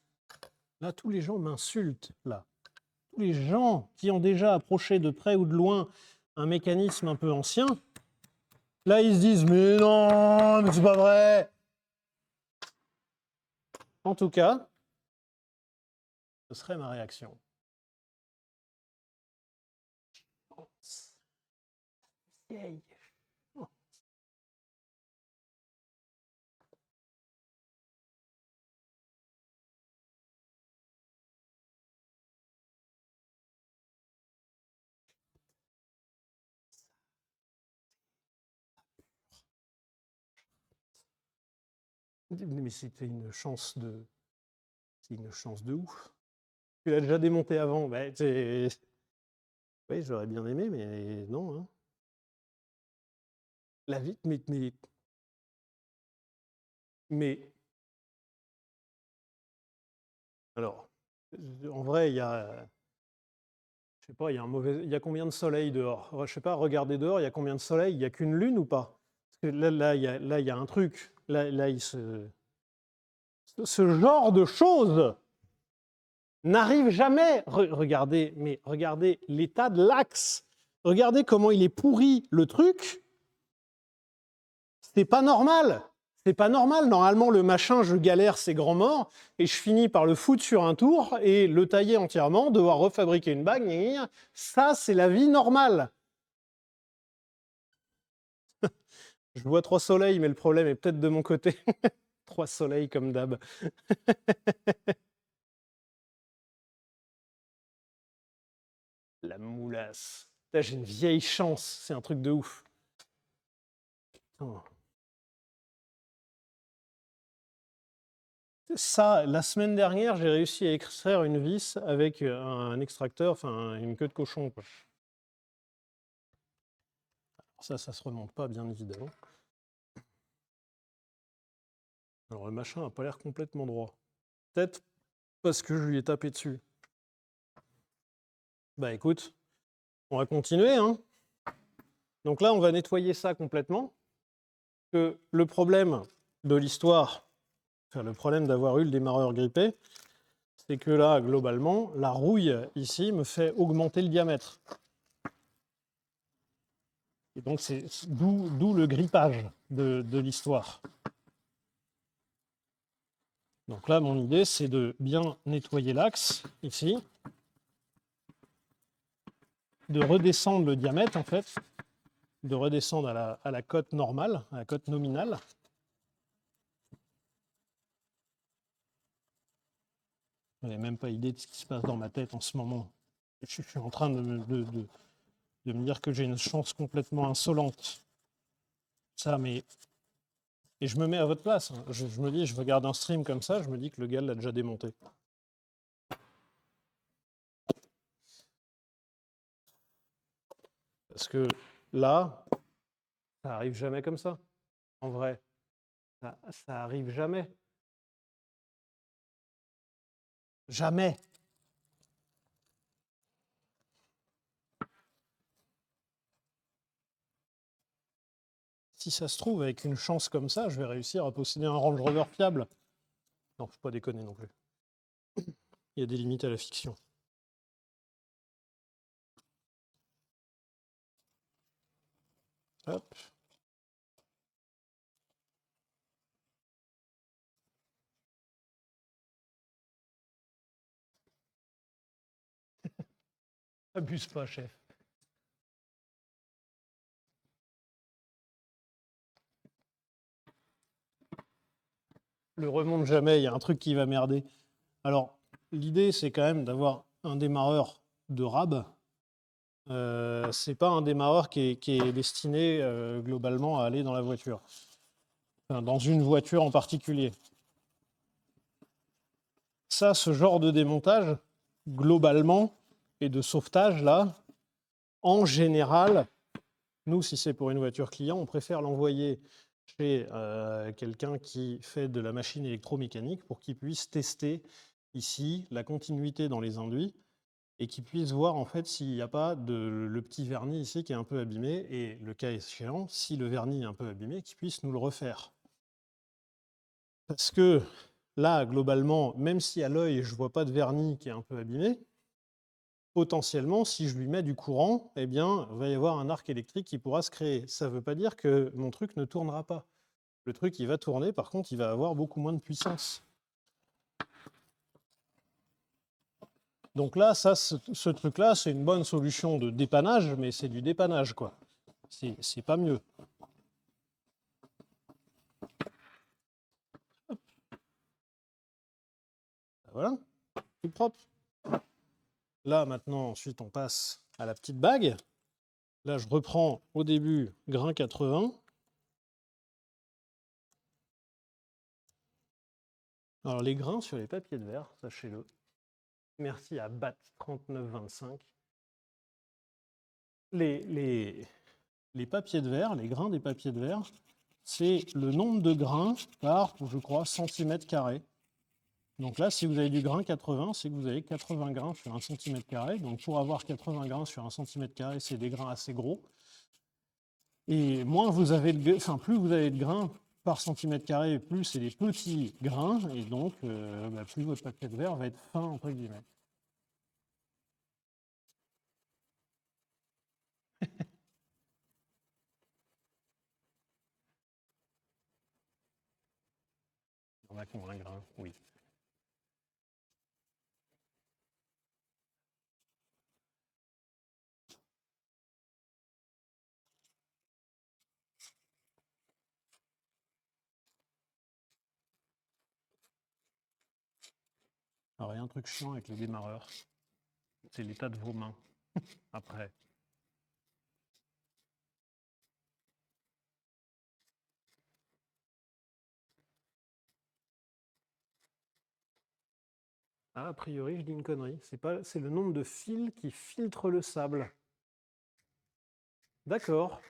Là, tous les gens m'insultent, là. Tous les gens qui ont déjà approché de près ou de loin un mécanisme un peu ancien, là, ils se disent « Mais non, mais c'est pas vrai !» En tout cas, ce serait ma réaction. Yay. Mais c'était une chance de... C'est une chance de ouf. Tu l'as déjà démonté avant. Bah, oui, j'aurais bien aimé, mais non. Hein. La vie, mais... Alors, en vrai, il y a... Je sais pas, il y a combien de soleil dehors? Je sais pas, regardez dehors, il y a combien de soleil? Il n'y a qu'une lune ou pas? Parce que là, il y a un truc. Là, ce genre de choses n'arrive jamais. Regardez l'état de l'axe. Regardez comment il est pourri, le truc. C'est pas normal. C'est pas normal. Normalement, le machin, je galère, c'est grand mort, et je finis par le foutre sur un tour et le tailler entièrement, devoir refabriquer une bague. Ça, c'est la vie normale. Je vois 3 soleils, mais le problème est peut-être de mon côté. 3 soleils comme d'hab. La moulasse. J'ai une vieille chance, c'est un truc de ouf. Oh. Ça, la semaine dernière, j'ai réussi à extraire une vis avec un extracteur, enfin une queue de cochon. Quoi. Ça se remonte pas, bien évidemment. Alors le machin n'a pas l'air complètement droit. Peut-être parce que je lui ai tapé dessus. Bah écoute, on va continuer. Hein. Donc là, on va nettoyer ça complètement. Que le problème de l'histoire, enfin, le problème d'avoir eu le démarreur grippé, c'est que là, globalement, la rouille ici me fait augmenter le diamètre. Et donc, c'est d'où le grippage de l'histoire. Donc là, mon idée, c'est de bien nettoyer l'axe, ici, de redescendre le diamètre, en fait, de redescendre à la cote normale, à la cote nominale. Je n'ai même pas idée de ce qui se passe dans ma tête en ce moment. Je suis en train de me dire que j'ai une chance complètement insolente. Ça, mais... Et je me mets à votre place. Hein. Je me dis, je regarde un stream comme ça, je me dis que le gars l'a déjà démonté. Parce que là, ça arrive jamais comme ça. En vrai, ça arrive jamais. Jamais. Si ça se trouve, avec une chance comme ça, je vais réussir à posséder un Range Rover fiable. Non, faut pas déconner non plus. Il y a des limites à la fiction. Hop. Abuse pas, chef. Le remonte jamais, il y a un truc qui va merder. Alors, l'idée, c'est quand même d'avoir un démarreur de rab. C'est pas un démarreur qui est destiné globalement à aller dans la voiture. Enfin, dans une voiture en particulier. Ça, ce genre de démontage, globalement, et de sauvetage, là, en général, nous, si c'est pour une voiture client, on préfère l'envoyer chez quelqu'un qui fait de la machine électromécanique pour qu'il puisse tester ici la continuité dans les induits et qu'il puisse voir en fait s'il n'y a pas le petit vernis ici qui est un peu abîmé et le cas échéant, si le vernis est un peu abîmé, qu'il puisse nous le refaire. Parce que là, globalement, même si à l'œil je ne vois pas de vernis qui est un peu abîmé, potentiellement, si je lui mets du courant, eh bien, il va y avoir un arc électrique qui pourra se créer. Ça ne veut pas dire que mon truc ne tournera pas. Le truc, il va tourner, par contre, il va avoir beaucoup moins de puissance. Donc là, ça, ce truc-là, c'est une bonne solution de dépannage, mais c'est du dépannage, quoi. C'est pas mieux. Voilà, tout propre. Là, maintenant, ensuite, on passe à la petite bague. Là, je reprends au début grain 80. Alors, les grains sur les papiers de verre, sachez-le. Merci à BAT3925. Les papiers de verre, les grains des papiers de verre, c'est le nombre de grains par, je crois, centimètre carré. Donc là, si vous avez du grain 80, c'est que vous avez 80 grains sur un centimètre carré. Donc pour avoir 80 grains sur un centimètre carré, c'est des grains assez gros. Et moins vous avez plus vous avez de grains par centimètre carré, plus c'est des petits grains. Et donc, plus votre papier de verre va être fin, entre guillemets. On a combien de grains? Oui. Alors, il y a un truc chiant avec les démarreurs, c'est l'état de vos mains après. Ah, a priori, je dis une connerie. C'est le nombre de fils qui filtrent le sable. D'accord.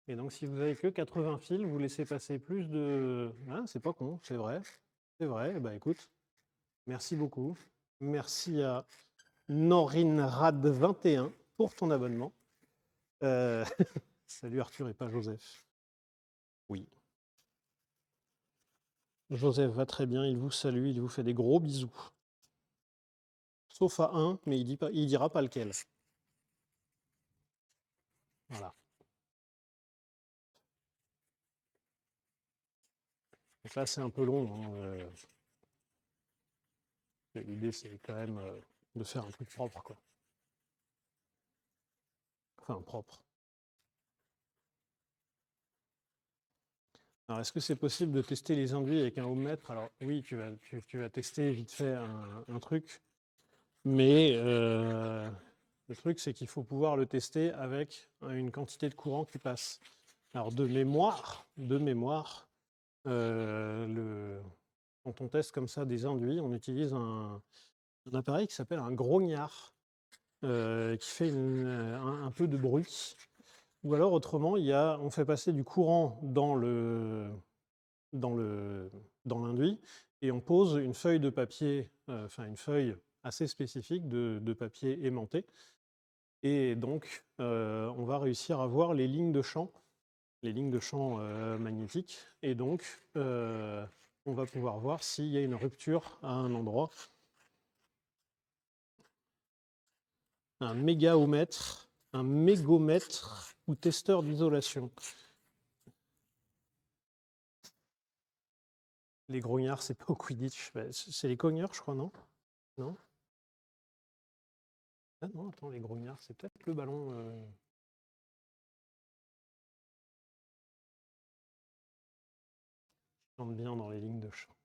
Et donc, si vous n'avez que 80 fils, vous laissez passer plus de... Ah, c'est pas con, c'est vrai. C'est vrai. Bah écoute, merci beaucoup. Merci à Norinrad21 pour ton abonnement. Salut Arthur et pas Joseph. Oui. Joseph va très bien, il vous salue, il vous fait des gros bisous. Sauf à un, mais il dira pas lequel. Voilà. Donc là, c'est un peu long. Hein, l'idée, c'est quand même de faire un truc propre, quoi. Enfin, propre. Alors, est-ce que c'est possible de tester les induits avec un ohmmètre? Alors, oui, tu vas tester vite fait un truc, mais le truc, c'est qu'il faut pouvoir le tester avec une quantité de courant qui passe. Alors, de mémoire, quand on teste comme ça des induits, on utilise un appareil qui s'appelle un grognard, qui fait un peu de bruit. Ou alors, autrement, on fait passer du courant dans l'induit et on pose une feuille de papier, enfin une feuille assez spécifique de papier aimanté. Et donc, on va réussir à voir les lignes de champ magnétiques. Et donc, on va pouvoir voir s'il y a une rupture à un endroit. Un mégomètre ou testeur d'isolation. Les grognards, c'est pas au Quidditch. C'est les cogneurs, je crois, non? Non? Ah non, attends, les grognards, c'est peut-être le ballon. Je rentre bien dans les lignes de champ.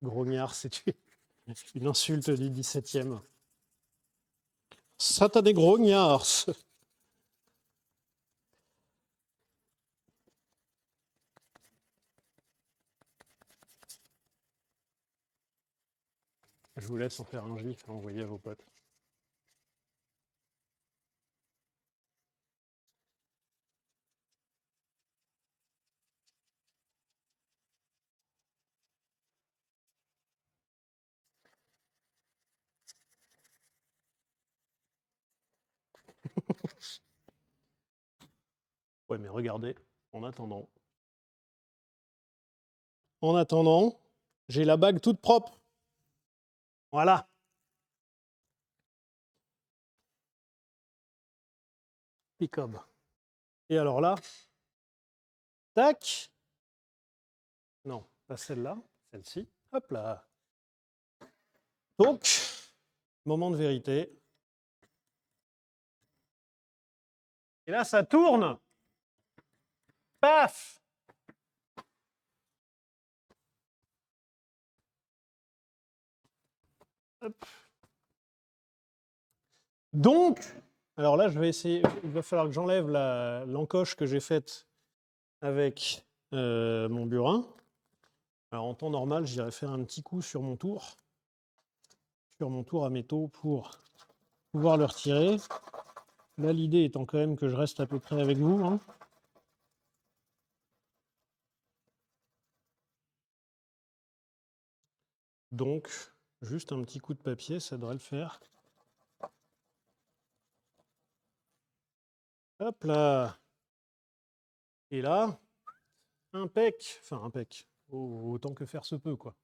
Grognard, c'est une insulte du 17e. Satané grognard! Je vous laisse en faire un gif à envoyer à vos potes. Ouais, mais regardez, en attendant, j'ai la bague toute propre. Voilà. Picob. Et alors là, tac. Non, pas celle-là, celle-ci. Hop là. Donc, moment de vérité. Et là, ça tourne. Paf! Hop. Donc, alors là, je vais essayer. Il va falloir que j'enlève l'encoche que j'ai faite avec mon burin. Alors en temps normal, j'irai faire un petit coup sur mon tour à métaux pour pouvoir le retirer. Là, l'idée étant quand même que je reste à peu près avec vous. Hein. Donc, juste un petit coup de papier, ça devrait le faire. Hop là. Et là, impec. Enfin, impec. Autant que faire se peut, quoi.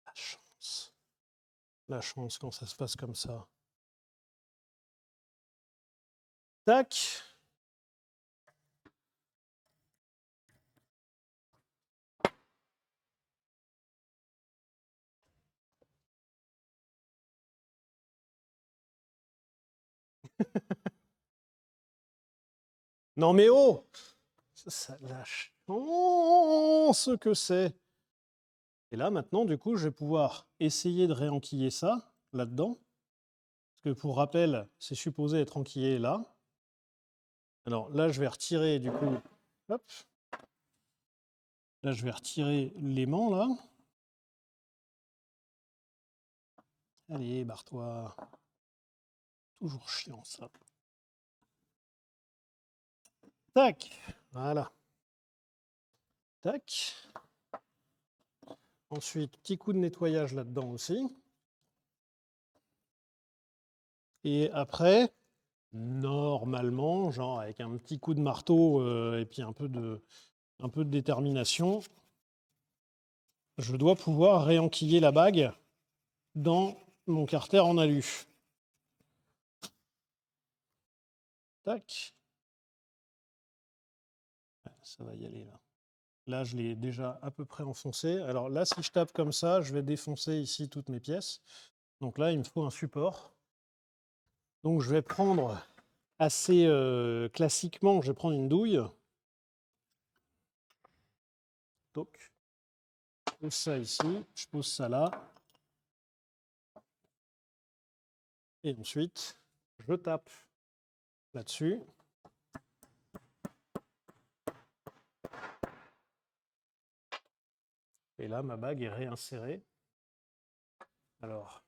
La chance. La chance quand ça se passe comme ça. Tac. Non mais oh! Ça lâche. Oh, ce que c'est! Et là, maintenant, du coup, je vais pouvoir essayer de réenquiller ça, là-dedans. Parce que pour rappel, c'est supposé être enquillé là. Alors là, je vais retirer, du coup, hop. Là, je vais retirer l'aimant, là. Allez, barre-toi. Toujours chiant, ça. Tac! Voilà. Tac. Ensuite, petit coup de nettoyage là-dedans aussi. Et après, normalement, genre avec un petit coup de marteau et puis un peu de détermination, je dois pouvoir réenquiller la bague dans mon carter en alu. Tac. Ça va y aller là. Là, je l'ai déjà à peu près enfoncé. Alors là, si je tape comme ça, je vais défoncer ici toutes mes pièces. Donc là, il me faut un support. Donc je vais prendre assez classiquement, je vais prendre une douille. Donc, je pose ça ici, je pose ça là. Et ensuite, je tape là-dessus. Et là, ma bague est réinsérée. Alors,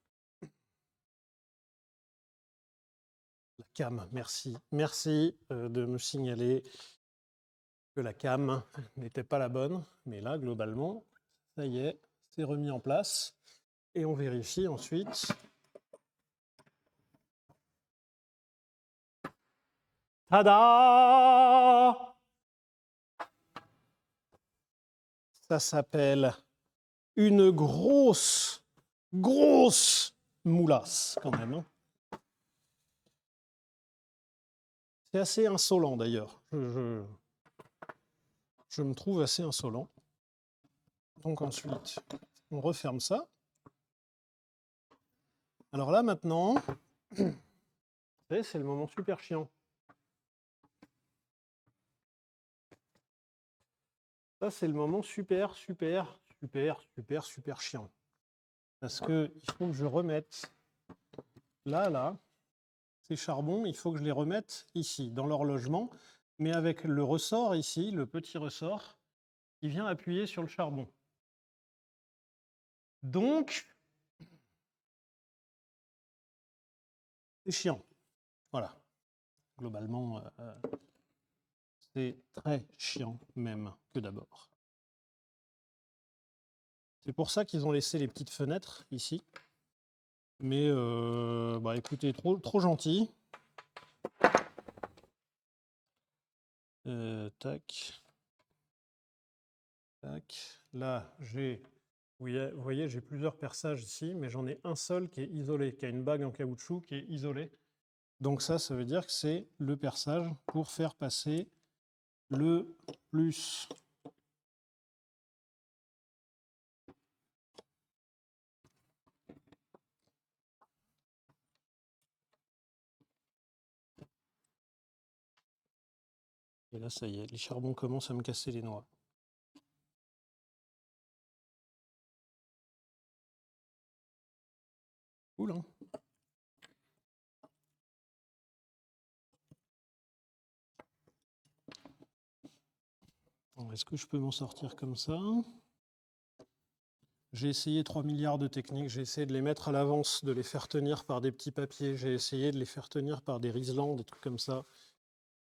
la cam, merci. Merci de me signaler que la cam n'était pas la bonne. Mais là, globalement, ça y est, c'est remis en place. Et on vérifie ensuite. Tada! Ça s'appelle une grosse moulasse quand même. C'est assez insolent d'ailleurs. Je me trouve assez insolent. Donc ensuite, on referme ça. Alors là maintenant, vous savez, c'est le moment super chiant. Ça, c'est le moment super chiant. Parce que il faut que je remette là, ces charbons, il faut que je les remette ici, dans leur logement, mais avec le ressort ici, le petit ressort, qui vient appuyer sur le charbon. Donc, c'est chiant. Voilà. Globalement, c'est très chiant même que d'abord. C'est pour ça qu'ils ont laissé les petites fenêtres ici. Mais bah écoutez, trop gentil. Tac. Tac. Là, j'ai... Vous voyez, j'ai plusieurs perçages ici, mais j'en ai un seul qui est isolé, qui a une bague en caoutchouc qui est isolée. Donc ça veut dire que c'est le perçage pour faire passer le plus. Et là, ça y est, les charbons commencent à me casser les noix. Cool, hein? Est-ce que je peux m'en sortir comme ça? J'ai essayé 3 milliards de techniques, j'ai essayé de les mettre à l'avance, de les faire tenir par des petits papiers, j'ai essayé de les faire tenir par des riselants, des trucs comme ça.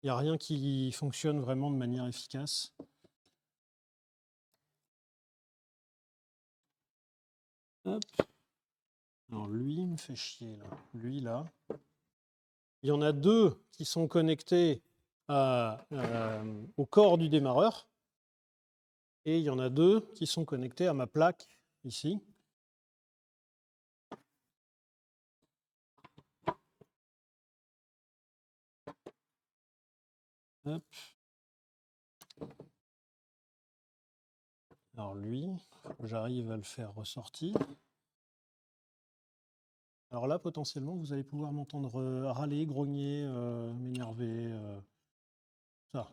Il n'y a rien qui fonctionne vraiment de manière efficace. Hop. Alors lui, il me fait chier là. Lui là. Il y en a deux qui sont connectés au corps du démarreur. Et il y en a deux qui sont connectés à ma plaque ici. Hop. Alors lui, j'arrive à le faire ressortir. Alors là, potentiellement, vous allez pouvoir m'entendre râler, grogner, m'énerver, ça.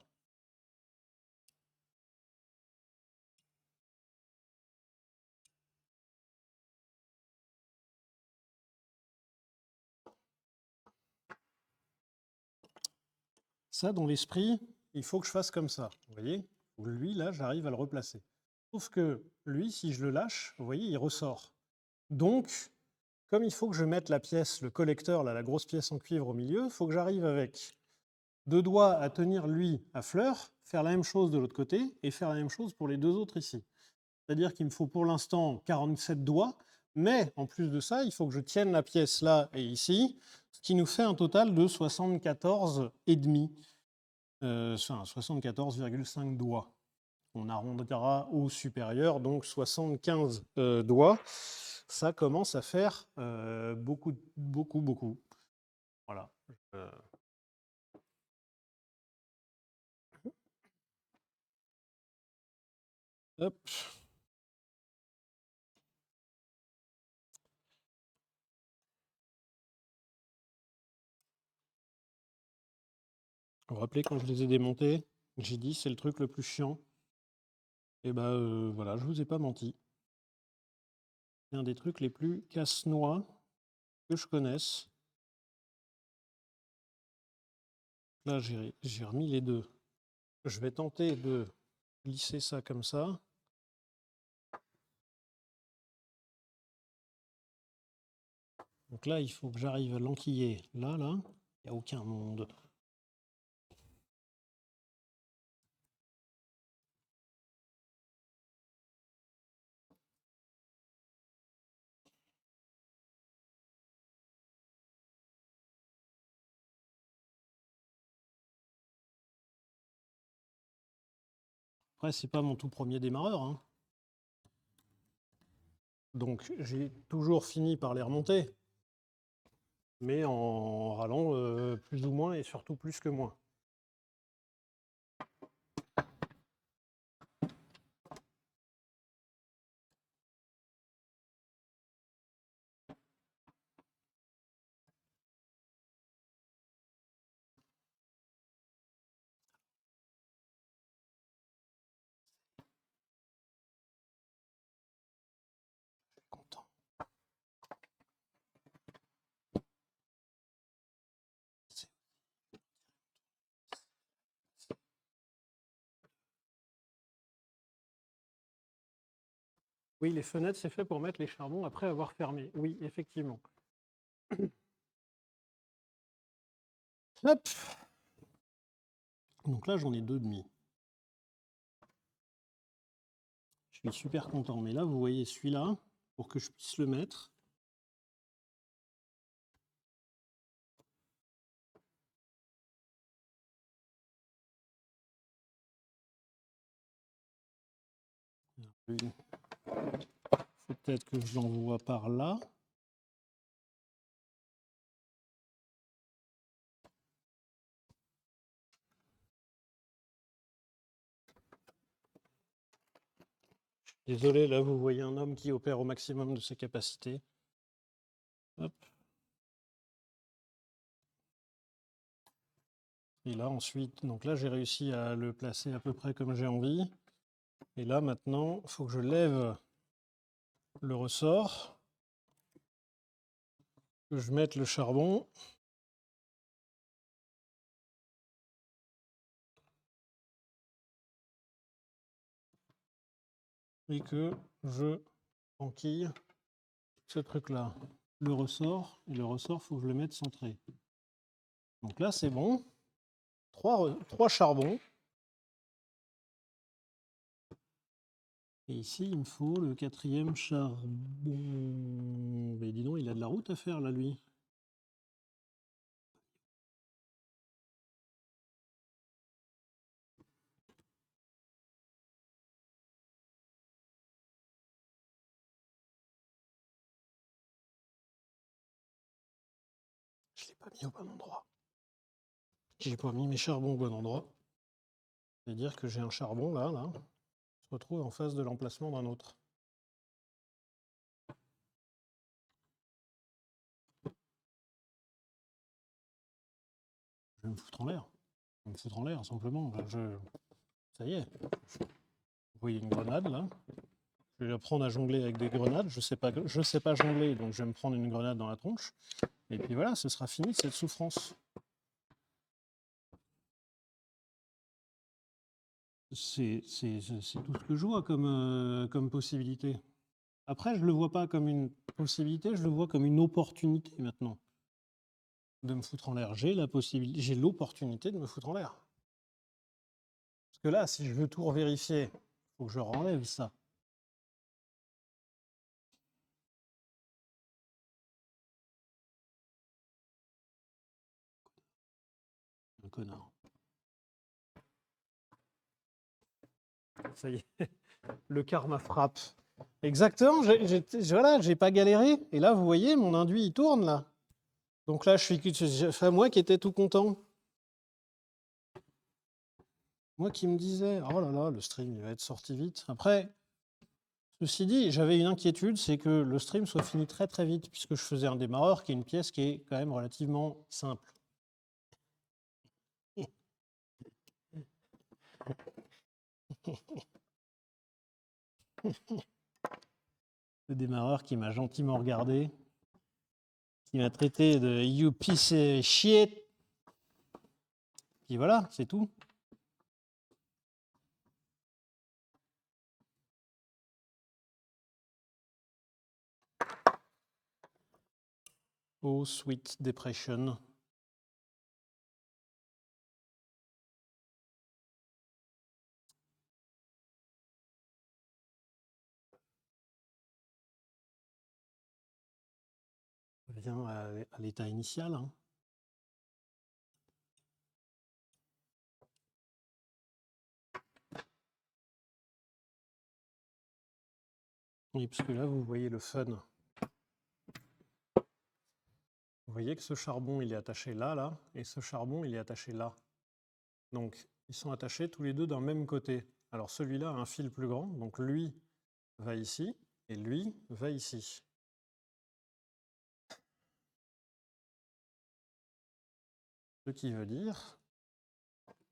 Ça, dans l'esprit, il faut que je fasse comme ça. Vous voyez? Lui, là, j'arrive à le replacer. Sauf que lui, si je le lâche, vous voyez, il ressort. Donc, comme il faut que je mette la pièce, le collecteur, là, la grosse pièce en cuivre au milieu, il faut que j'arrive avec 2 doigts à tenir lui à fleur, faire la même chose de l'autre côté et faire la même chose pour les 2 autres ici. C'est-à-dire qu'il me faut pour l'instant 47 doigts Mais en plus de ça, il faut que je tienne la pièce là et ici, ce qui nous fait un total de 74,5, enfin 74,5 doigts. On arrondira au supérieur, donc 75 doigts. Ça commence à faire beaucoup, beaucoup, beaucoup. Voilà. Hop. Vous vous rappelez quand je les ai démontés, j'ai dit c'est le truc le plus chiant. Et ben voilà, je vous ai pas menti. C'est un des trucs les plus casse-noix que je connaisse. Là, j'ai remis les deux. Je vais tenter de glisser ça comme ça. Donc là, il faut que j'arrive à l'enquiller. Là, il n'y a aucun monde. Après, c'est pas mon tout premier démarreur, hein. Donc j'ai toujours fini par les remonter, mais en râlant plus ou moins et surtout plus que moins. Content. Oui, les fenêtres, c'est fait pour mettre les charbons après avoir fermé. Oui, effectivement. Hop. Donc là, j'en ai 2,5. Je suis super content. Mais là, vous voyez celui-là, pour que je puisse le mettre. Peut-être que je l'envoie par là. Désolé, là, vous voyez un homme qui opère au maximum de ses capacités. Hop. Et là, ensuite, donc là, j'ai réussi à le placer à peu près comme j'ai envie. Et là, maintenant, il faut que je lève le ressort, que je mette le charbon. Et que je enquille ce truc-là. Le ressort, et le ressort, il faut que je le mette centré. Donc là, c'est bon. 3 charbons. Et ici, il me faut le 4e charbon. Mais dis donc, il a de la route à faire, là, lui. Je ne l'ai pas mis au bon endroit. J'ai pas mis mes charbons au bon endroit. C'est-à-dire que j'ai un charbon, là, se retrouve en face de l'emplacement d'un autre. Je vais me foutre en l'air. Je vais me foutre en l'air, simplement. Ça y est. Vous voyez une grenade, là. Je vais apprendre à jongler avec des grenades. Je sais pas jongler, donc je vais me prendre une grenade dans la tronche. Et puis voilà, ce sera fini cette souffrance. C'est tout ce que je vois comme possibilité. Après, je ne le vois pas comme une possibilité, je le vois comme une opportunité maintenant de me foutre en l'air. J'ai l'opportunité de me foutre en l'air. Parce que là, si je veux tout revérifier, il faut que je renlève ça. le connard. Ça y est, le karma frappe. Exactement, voilà, j'ai pas galéré. Et là, vous voyez, mon induit, il tourne, là. Donc là, enfin, moi qui étais tout content. Moi qui me disais, oh là là, le stream, il va être sorti vite. Après, ceci dit, j'avais une inquiétude, c'est que le stream soit fini très très vite, puisque je faisais un démarreur qui est une pièce qui est quand même relativement simple. Le démarreur qui m'a gentiment regardé, qui m'a traité de you piece of shit. Puis voilà, c'est tout. Oh, sweet depression. On revient à l'état initial. Hein. Oui, parce que là, vous voyez le fun. Vous voyez que ce charbon, il est attaché là, là, et ce charbon, il est attaché là. Donc, ils sont attachés tous les deux d'un même côté. Alors, celui-là a un fil plus grand, donc lui va ici, et lui va ici. Ce qui veut dire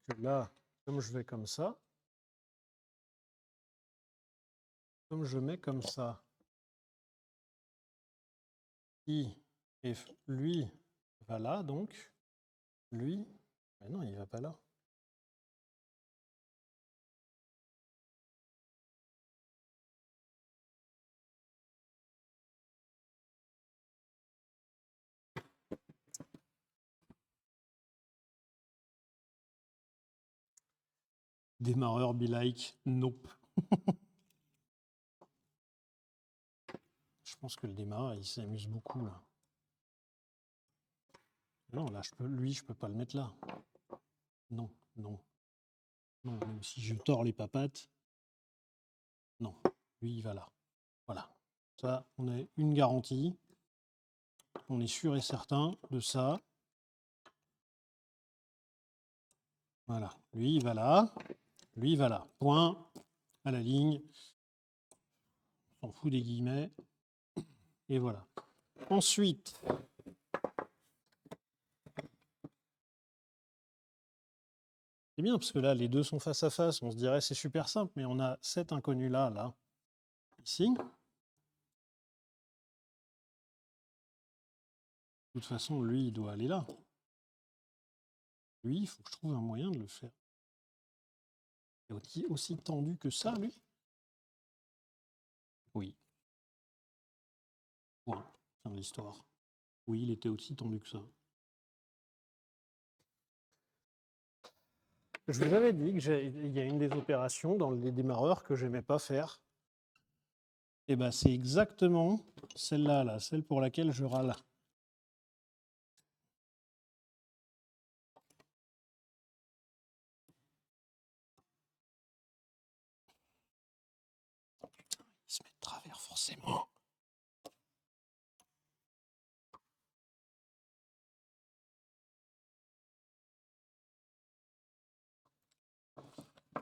que là, comme je vais comme ça, comme je mets comme ça, I et lui va là, donc lui, mais non, il va pas là. Démarreur be like, nope. Je pense que le démarreur, il s'amuse beaucoup là. Non, là, lui, je peux pas le mettre là. Non, non. Non, même si je tords les papates. Non, lui, il va là. Voilà. Ça, on a une garantie. On est sûr et certain de ça. Voilà. Lui, il va là. Lui, il va là. Point à la ligne. On s'en fout des guillemets. Et voilà. Ensuite, c'est bien parce que là, les deux sont face à face. On se dirait c'est super simple, mais on a cet inconnu-là, là, ici. De toute façon, lui, il doit aller là. Lui, il faut que je trouve un moyen de le faire. Il est aussi tendu que ça, lui? Oui. Point. Fin de l'histoire. Oui, il était aussi tendu que ça. Je vous avais dit qu'il y a une des opérations dans les démarreurs que je n'aimais pas faire. Et bien, c'est exactement celle-là, là, celle pour laquelle je râle. Il se met de travers, forcément.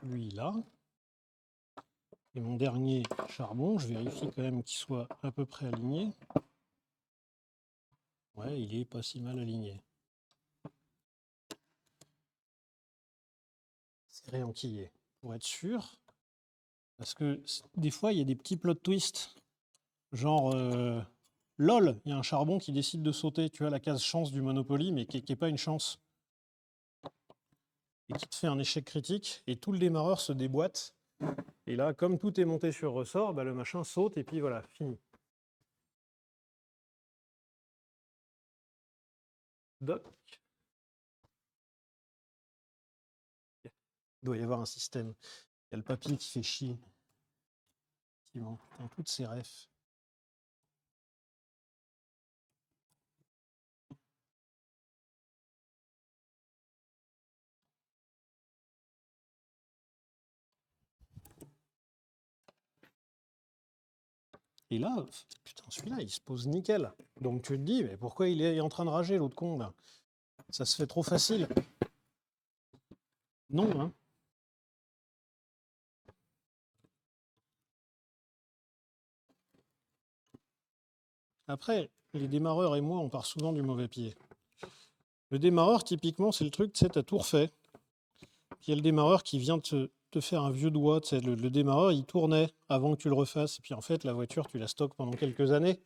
Lui, là. Et mon dernier charbon, je vérifie quand même qu'il soit à peu près aligné. Ouais, il est pas si mal aligné. C'est réenquillé, pour être sûr. Parce que des fois, il y a des petits plot twists. Genre, LOL, il y a un charbon qui décide de sauter. Tu as la case chance du Monopoly, mais qui n'est pas une chance. Et qui te fait un échec critique, et tout le démarreur se déboîte. Et là, comme tout est monté sur ressort, bah, le machin saute, et puis voilà, fini. Doc. Il doit y avoir un système. Il y a le papier qui fait chier. Effectivement, dans toutes ces refs. Et là, putain, celui-là, il se pose nickel. Donc tu te dis, mais pourquoi il est en train de rager, l'autre con, là? Ça se fait trop facile. Non, hein. Après, les démarreurs et moi, on part souvent du mauvais pied. Le démarreur, typiquement, c'est le truc, tu sais, t'as tout refait. Puis il y a le démarreur qui vient te faire un vieux doigt. Tu sais, le démarreur, il tournait avant que tu le refasses. Et puis en fait, la voiture, tu la stockes pendant quelques années.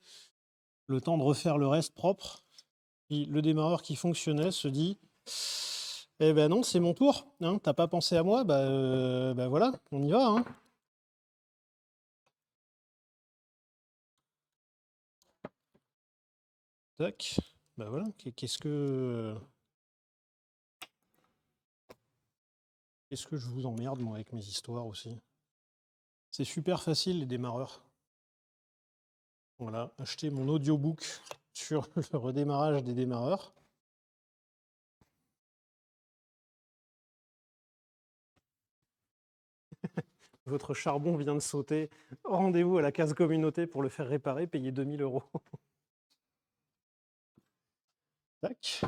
Le temps de refaire le reste propre. Puis le démarreur qui fonctionnait se dit, eh ben non, c'est mon tour. Hein, t'as pas pensé à moi, bah voilà, on y va. Hein. Tac. Bah voilà, qu'est-ce que je vous emmerde, moi, avec mes histoires aussi. C'est super facile, les démarreurs. Voilà, acheter mon audiobook sur le redémarrage des démarreurs. Votre charbon vient de sauter. Rendez-vous à la case communauté pour le faire réparer, payez 2000 €. Tac.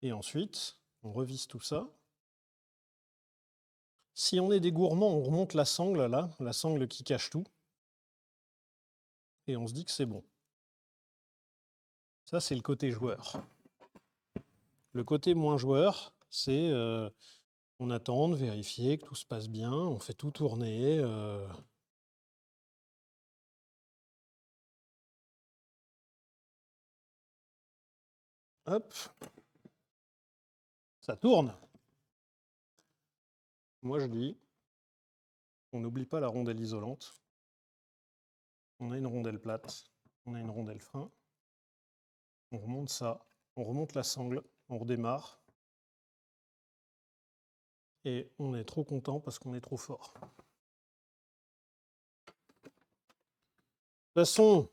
Et ensuite, on revisse tout ça. Si on est des gourmands, on remonte la sangle là, la sangle qui cache tout. Et on se dit que c'est bon. Ça, c'est le côté joueur. Le côté moins joueur, c'est on attend de vérifier que tout se passe bien, on fait tout tourner. Hop, ça tourne. Moi, je dis, on n'oublie pas la rondelle isolante. On a une rondelle plate, on a une rondelle frein. On remonte ça, on remonte la sangle, on redémarre. Et on est trop content parce qu'on est trop fort. De toute façon,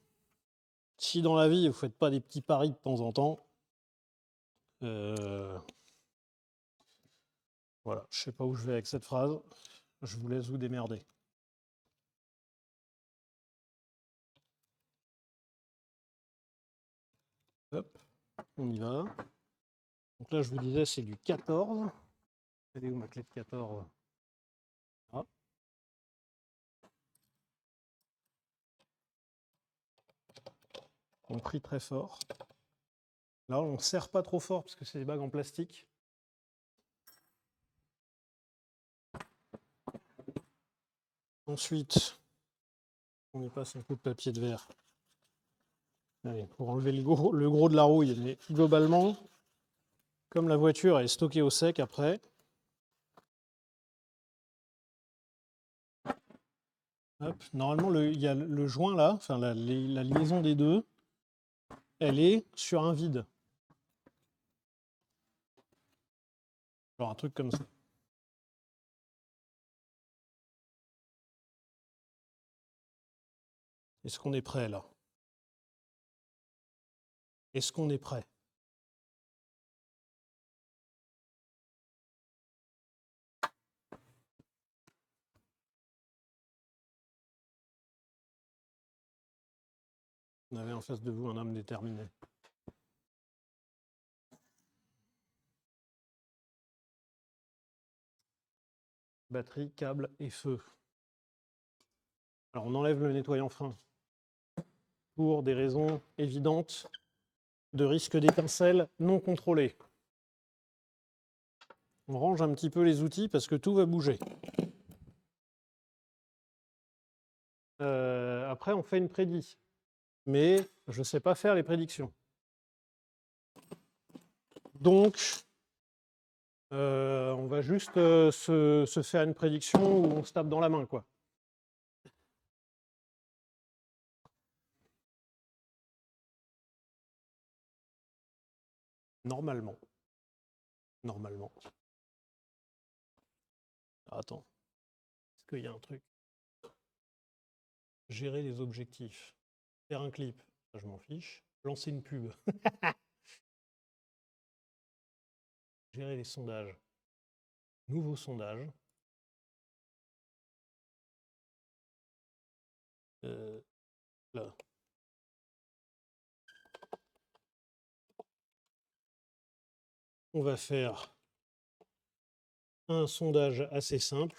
si dans la vie, vous ne faites pas des petits paris de temps en temps, voilà, je ne sais pas où je vais avec cette phrase, je vous laisse vous démerder. Hop, on y va. Donc là, je vous disais, c'est du 14. Elle est où ma clé de 14 ? Ah. On prie très fort. Là, on ne serre pas trop fort parce que c'est des bagues en plastique. Ensuite, on y passe un coup de papier de verre. Allez, pour enlever le gros de la rouille. Mais globalement, comme la voiture est stockée au sec après, hop, normalement, il y a le joint là, enfin la liaison des deux, elle est sur un vide. Genre un truc comme ça. Est-ce qu'on est prêt là? Est-ce qu'on est prêt? Vous avez en face de vous un homme déterminé. Batterie, câble et feu. Alors on enlève le nettoyant frein pour des raisons évidentes de risque d'étincelle non contrôlé. On range un petit peu les outils parce que tout va bouger. Après, on fait une prédit. Mais je ne sais pas faire les prédictions. Donc, on va juste se faire une prédiction où on se tape dans la main, quoi. Normalement. Normalement. Ah, attends. Est-ce qu'il y a un truc? Gérer les objectifs. Faire un clip. Ça, je m'en fiche. Lancer une pub. Gérer les sondages. Nouveau sondage. là. On va faire un sondage assez simple.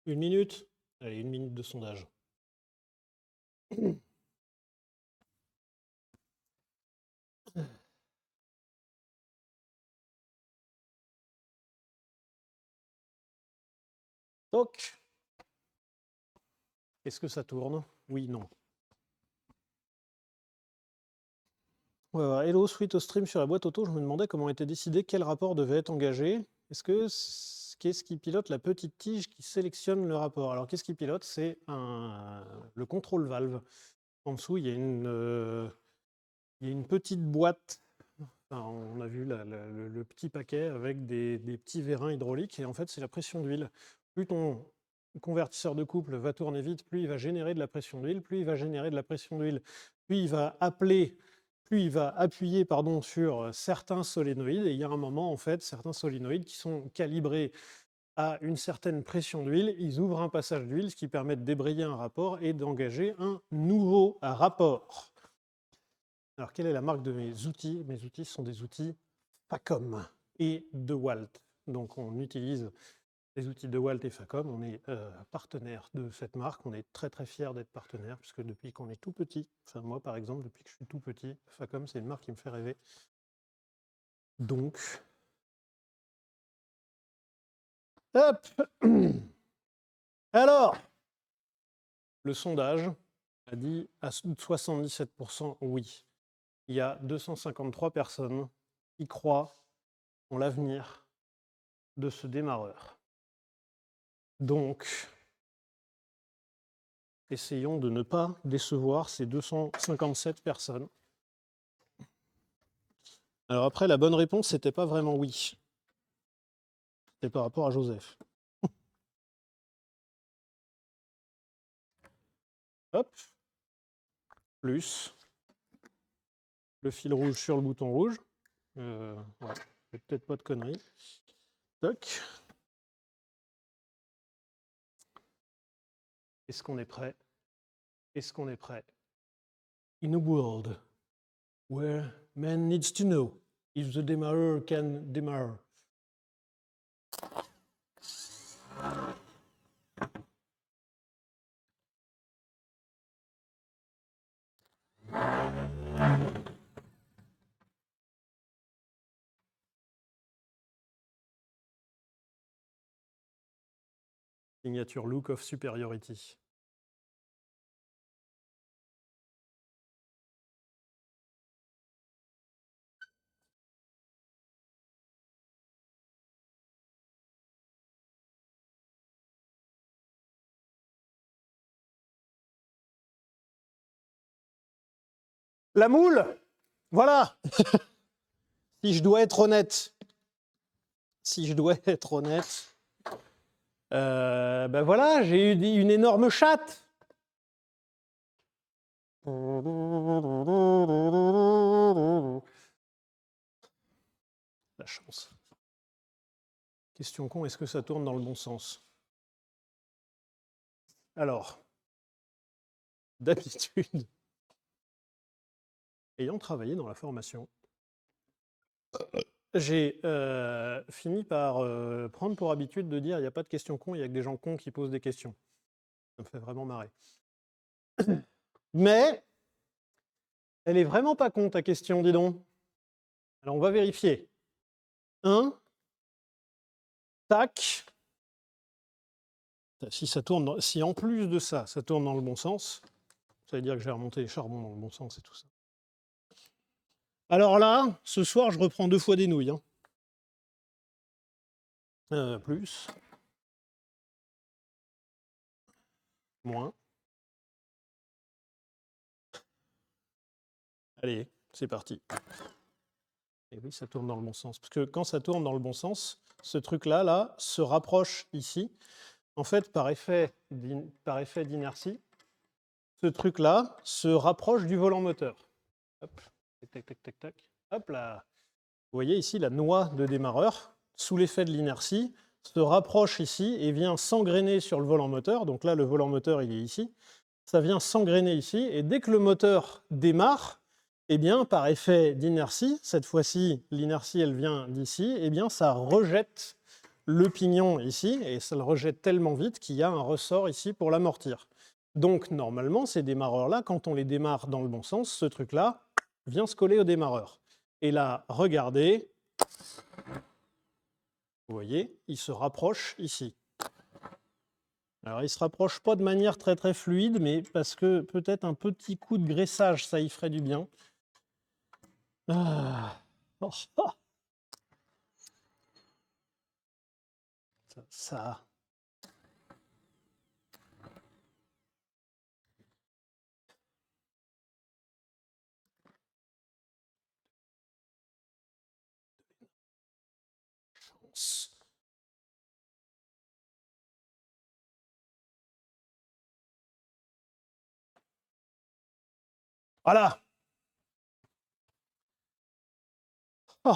Une minute? Allez, 1 minute de sondage. Toc. Est-ce que ça tourne? Oui, non. On va voir. Hello, suite au stream sur la boîte auto, je me demandais comment était décidé quel rapport devait être engagé. Qu'est-ce qui pilote la petite tige qui sélectionne le rapport? Alors, qu'est-ce qui pilote? C'est le contrôle valve. En dessous, il y a une petite boîte. Enfin, on a vu le petit paquet avec des petits vérins hydrauliques. Et en fait, c'est la pression d'huile. Plus ton convertisseur de couple va tourner vite, plus il va générer de la pression d'huile. Plus il va générer de la pression d'huile, plus il va appuyer sur certains solénoïdes. Et il y a un moment, en fait, certains solénoïdes qui sont calibrés à une certaine pression d'huile, ils ouvrent un passage d'huile, ce qui permet de débrayer un rapport et d'engager un nouveau rapport. Alors, quelle est la marque de mes outils? Mes outils sont des outils Facom et DeWalt. Donc, on utilise les outils DeWalt et Facom. On est partenaire de cette marque. On est très, très fiers d'être partenaire, puisque depuis qu'on est tout petit, enfin moi, par exemple, depuis que je suis tout petit, Facom, c'est une marque qui me fait rêver. Donc, hop. Alors, le sondage a dit à 77% oui. Il y a 253 personnes qui croient en l'avenir de ce démarreur. Donc, essayons de ne pas décevoir ces 257 personnes. Alors après, la bonne réponse, c'était pas vraiment oui. C'était par rapport à Joseph. Hop. Plus le fil rouge sur le bouton rouge. Ouais, peut-être pas de conneries. Toc. Est-ce qu'on est prêt? Est-ce qu'on est prêt? In a world where man needs to know if the demarrer can demar. Signature look of superiority. La moule, voilà. Si je dois être honnête, ben voilà, j'ai eu une énorme chatte. La chance. Question con, est-ce que ça tourne dans le bon sens? Alors, d'habitude, ayant travaillé dans la formation, j'ai fini par prendre pour habitude de dire il n'y a pas de questions cons, il n'y a que des gens cons qui posent des questions. Ça me fait vraiment marrer. Mais elle est vraiment pas con ta question, dis donc. Alors on va vérifier. 1, tac. Si ça tourne, si en plus de ça, ça tourne dans le bon sens, ça veut dire que j'ai remonté les charbons dans le bon sens et tout ça. Alors là, ce soir, je reprends 2 fois des nouilles. Hein. Plus. Moins. Allez, c'est parti. Et oui, ça tourne dans le bon sens. Parce que quand ça tourne dans le bon sens, ce truc-là là, se rapproche ici. En fait, par effet d'inertie, ce truc-là se rapproche du volant moteur. Hop, tac, tac, tac, tac, tac. hop là. Vous voyez ici la noix de démarreur, sous l'effet de l'inertie, se rapproche ici et vient s'engrainer sur le volant moteur. Donc là, le volant moteur, il est ici. Ça vient s'engrainer ici. Et dès que le moteur démarre, eh bien, par effet d'inertie, cette fois-ci, l'inertie, elle vient d'ici, eh bien, ça rejette le pignon ici, et ça le rejette tellement vite qu'il y a un ressort ici pour l'amortir. Donc, normalement, ces démarreurs-là, quand on les démarre dans le bon sens, ce truc-là vient se coller au démarreur. Et là, regardez, vous voyez, il se rapproche ici. Alors, il ne se rapproche pas de manière très très fluide, mais parce que peut-être un petit coup de graissage, ça y ferait du bien. Ah. Oh. Ça. Voilà. Oh.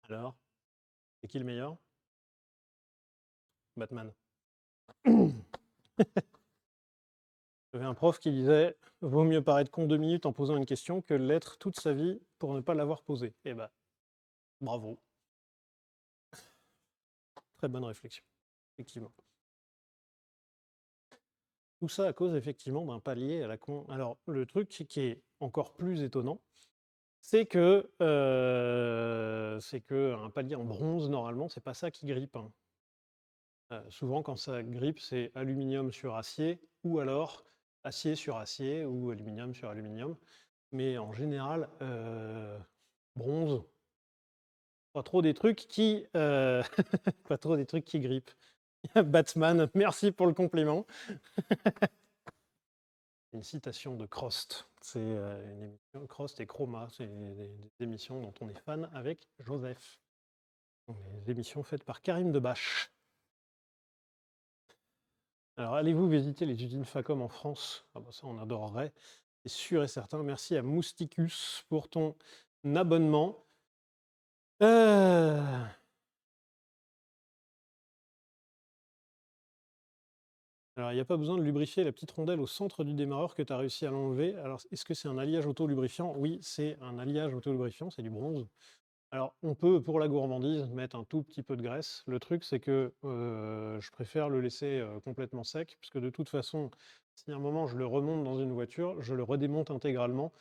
Alors, c'est qui le meilleur? Batman. J'avais un prof qui disait « Vaut mieux paraître con 2 minutes en posant une question que l'être toute sa vie pour ne pas l'avoir posée. » Eh ben, bravo. Très bonne réflexion, effectivement. Tout ça à cause, effectivement, d'un palier à la con. Alors, le truc qui est encore plus étonnant, c'est que un palier en bronze, normalement, c'est pas ça qui grippe. Hein. Souvent, quand ça grippe, c'est aluminium sur acier, ou alors acier sur acier, ou aluminium sur aluminium. Mais en général, bronze, pas trop des trucs qui, pas trop des trucs qui grippent. Batman, merci pour le compliment. Une citation de Crost. C'est une émission, Crost et Chroma, c'est des émissions dont on est fan avec Joseph. Des émissions faites par Karim Debache. Alors, allez-vous visiter les usines Facom en France? Ah bah ça, on adorerait. C'est sûr et certain. Merci à Mousticus pour ton abonnement. Alors, il n'y a pas besoin de lubrifier la petite rondelle au centre du démarreur que tu as réussi à l'enlever. Alors, est-ce que c'est un alliage auto-lubrifiant? Oui, c'est un alliage auto-lubrifiant, c'est du bronze. Alors, on peut, pour la gourmandise, mettre un tout petit peu de graisse. Le truc, c'est que je préfère le laisser complètement sec, puisque de toute façon, si à un moment je le remonte dans une voiture, je le redémonte intégralement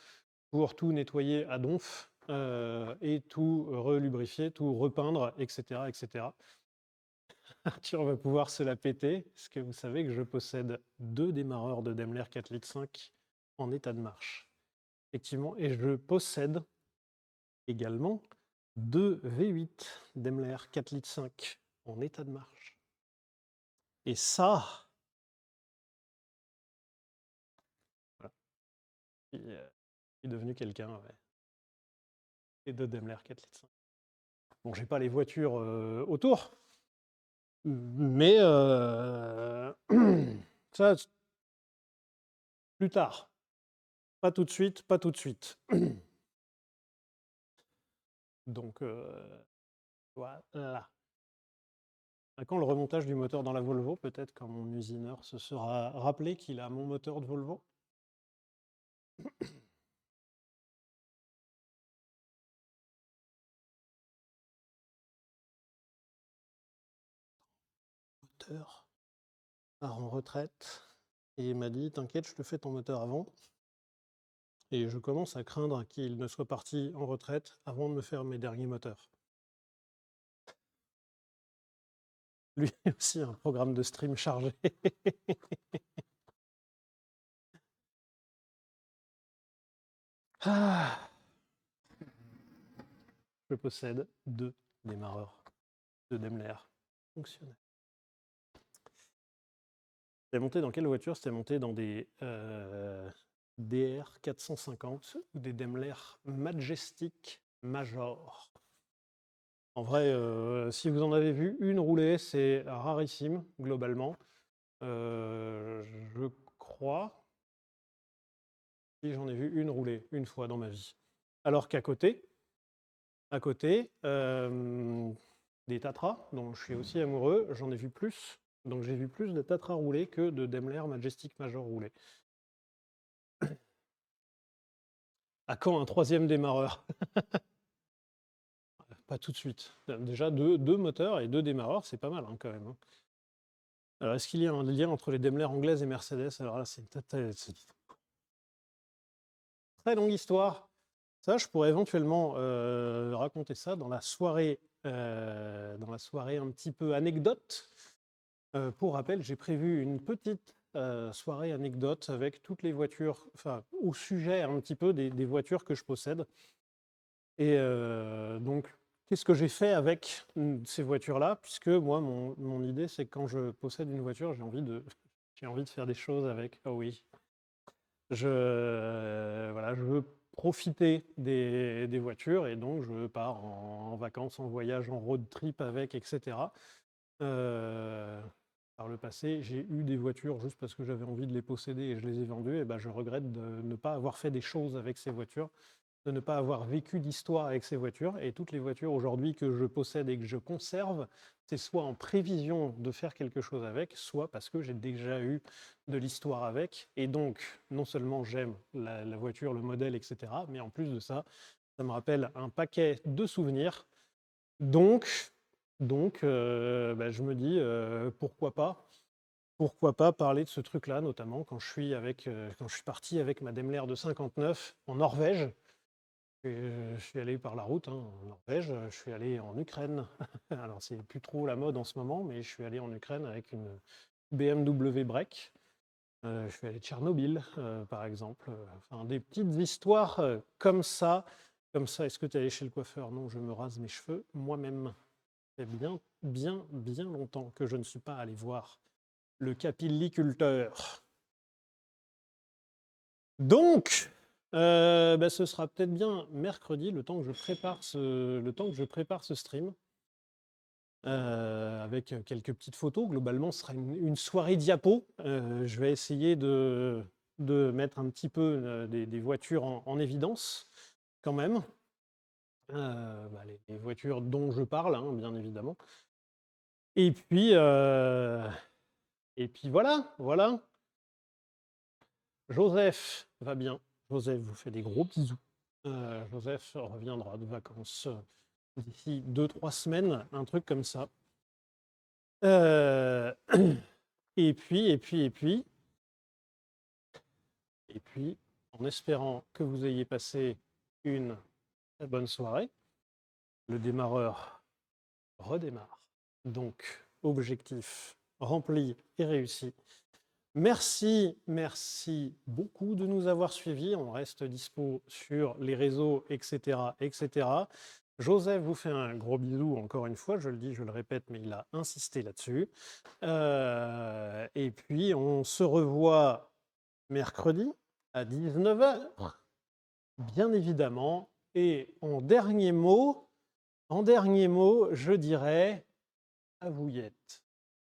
pour tout nettoyer à donf et tout relubrifier, tout repeindre, etc., etc. Arthur va pouvoir se la péter, parce que vous savez que je possède 2 démarreurs de Daimler 4,5 litres en état de marche. Effectivement, et je possède également 2 V8 Daimler 4,5 litres en état de marche. Et ça, voilà. Il est devenu quelqu'un, ouais. Et 2 Daimler 4,5 litres. Bon, j'ai pas les voitures autour, mais ça, plus tard. Pas tout de suite, pas tout de suite. Donc, voilà. À quand le remontage du moteur dans la Volvo? Peut-être quand mon usineur se sera rappelé qu'il a mon moteur de Volvo. Moteur part en retraite. Et il m'a dit, t'inquiète, je te fais ton moteur avant. Et je commence à craindre qu'il ne soit parti en retraite avant de me faire mes derniers moteurs. Lui aussi, un programme de stream chargé. Ah. Je possède 2 démarreurs de Daimler fonctionnels. C'était monté dans quelle voiture? C'était monté dans des DR 450 ou des Daimler Majestic Major. En vrai, si vous en avez vu une rouler, c'est rarissime, globalement. Je crois Si j'en ai vu une rouler une fois dans ma vie. Alors qu'à côté, des Tatra, dont je suis aussi amoureux, j'en ai vu plus. Donc j'ai vu plus de Tatra rouler que de Daimler Majestic Major rouler. À quand un troisième démarreur? Pas tout de suite. Déjà, deux moteurs et 2 démarreurs, c'est pas mal quand même. Hein. Alors, est-ce qu'il y a un lien entre les Daimler anglaises et Mercedes? Alors là, c'est une très longue histoire. Ça, je pourrais éventuellement raconter ça dans la soirée un petit peu anecdote. Pour rappel, j'ai prévu une petite soirée anecdote avec toutes les voitures, enfin, au sujet un petit peu des voitures que je possède. Et donc, qu'est-ce que j'ai fait avec ces voitures-là? Puisque moi, mon idée, c'est que quand je possède une voiture, j'ai envie de faire des choses avec. Oh oui. Voilà, je veux profiter des voitures et donc je pars en vacances, en voyage, en road trip avec, etc. Par le passé, j'ai eu des voitures juste parce que j'avais envie de les posséder et je les ai vendues. Et ben, je regrette de ne pas avoir fait des choses avec ces voitures, de ne pas avoir vécu d'histoire avec ces voitures. Et toutes les voitures aujourd'hui que je possède et que je conserve, c'est soit en prévision de faire quelque chose avec, soit parce que j'ai déjà eu de l'histoire avec. Et donc, non seulement j'aime la voiture, le modèle, etc., mais en plus de ça, ça me rappelle un paquet de souvenirs. Donc je me dis, pourquoi pas parler de ce truc-là, notamment quand je suis parti avec ma Daimler de 59 en Norvège. Je suis allé par la route, en Norvège, je suis allé en Ukraine. Alors c'est plus trop la mode en ce moment, mais je suis allé en Ukraine avec une BMW Break. Je suis allé à Tchernobyl, par exemple. Enfin, des petites histoires comme ça. Comme ça, est-ce que tu es allé chez le coiffeur? Non, je me rase mes cheveux moi-même. Ça fait bien longtemps que je ne suis pas allé voir le capilliculteur. Donc, ce sera peut-être bien mercredi, le temps que je prépare ce stream. Avec quelques petites photos. Globalement, ce sera une soirée diapo. Je vais essayer de mettre un petit peu des voitures en évidence, quand même. Les voitures dont je parle, hein, bien évidemment. Et puis voilà. Joseph va bien. Joseph vous fait des gros bisous. Joseph reviendra de vacances d'ici 2-3 semaines, un truc comme ça. Et puis, en espérant que vous ayez passé une très bonne soirée, le démarreur redémarre. Donc, objectif rempli et réussi. Merci beaucoup de nous avoir suivis. On reste dispo sur les réseaux, etc., etc. Joseph vous fait un gros bisou, encore une fois, je le dis, je le répète, mais il a insisté là-dessus. Et puis, on se revoit mercredi à 19h, bien évidemment. Et en dernier mot, je dirais à vous y êtes.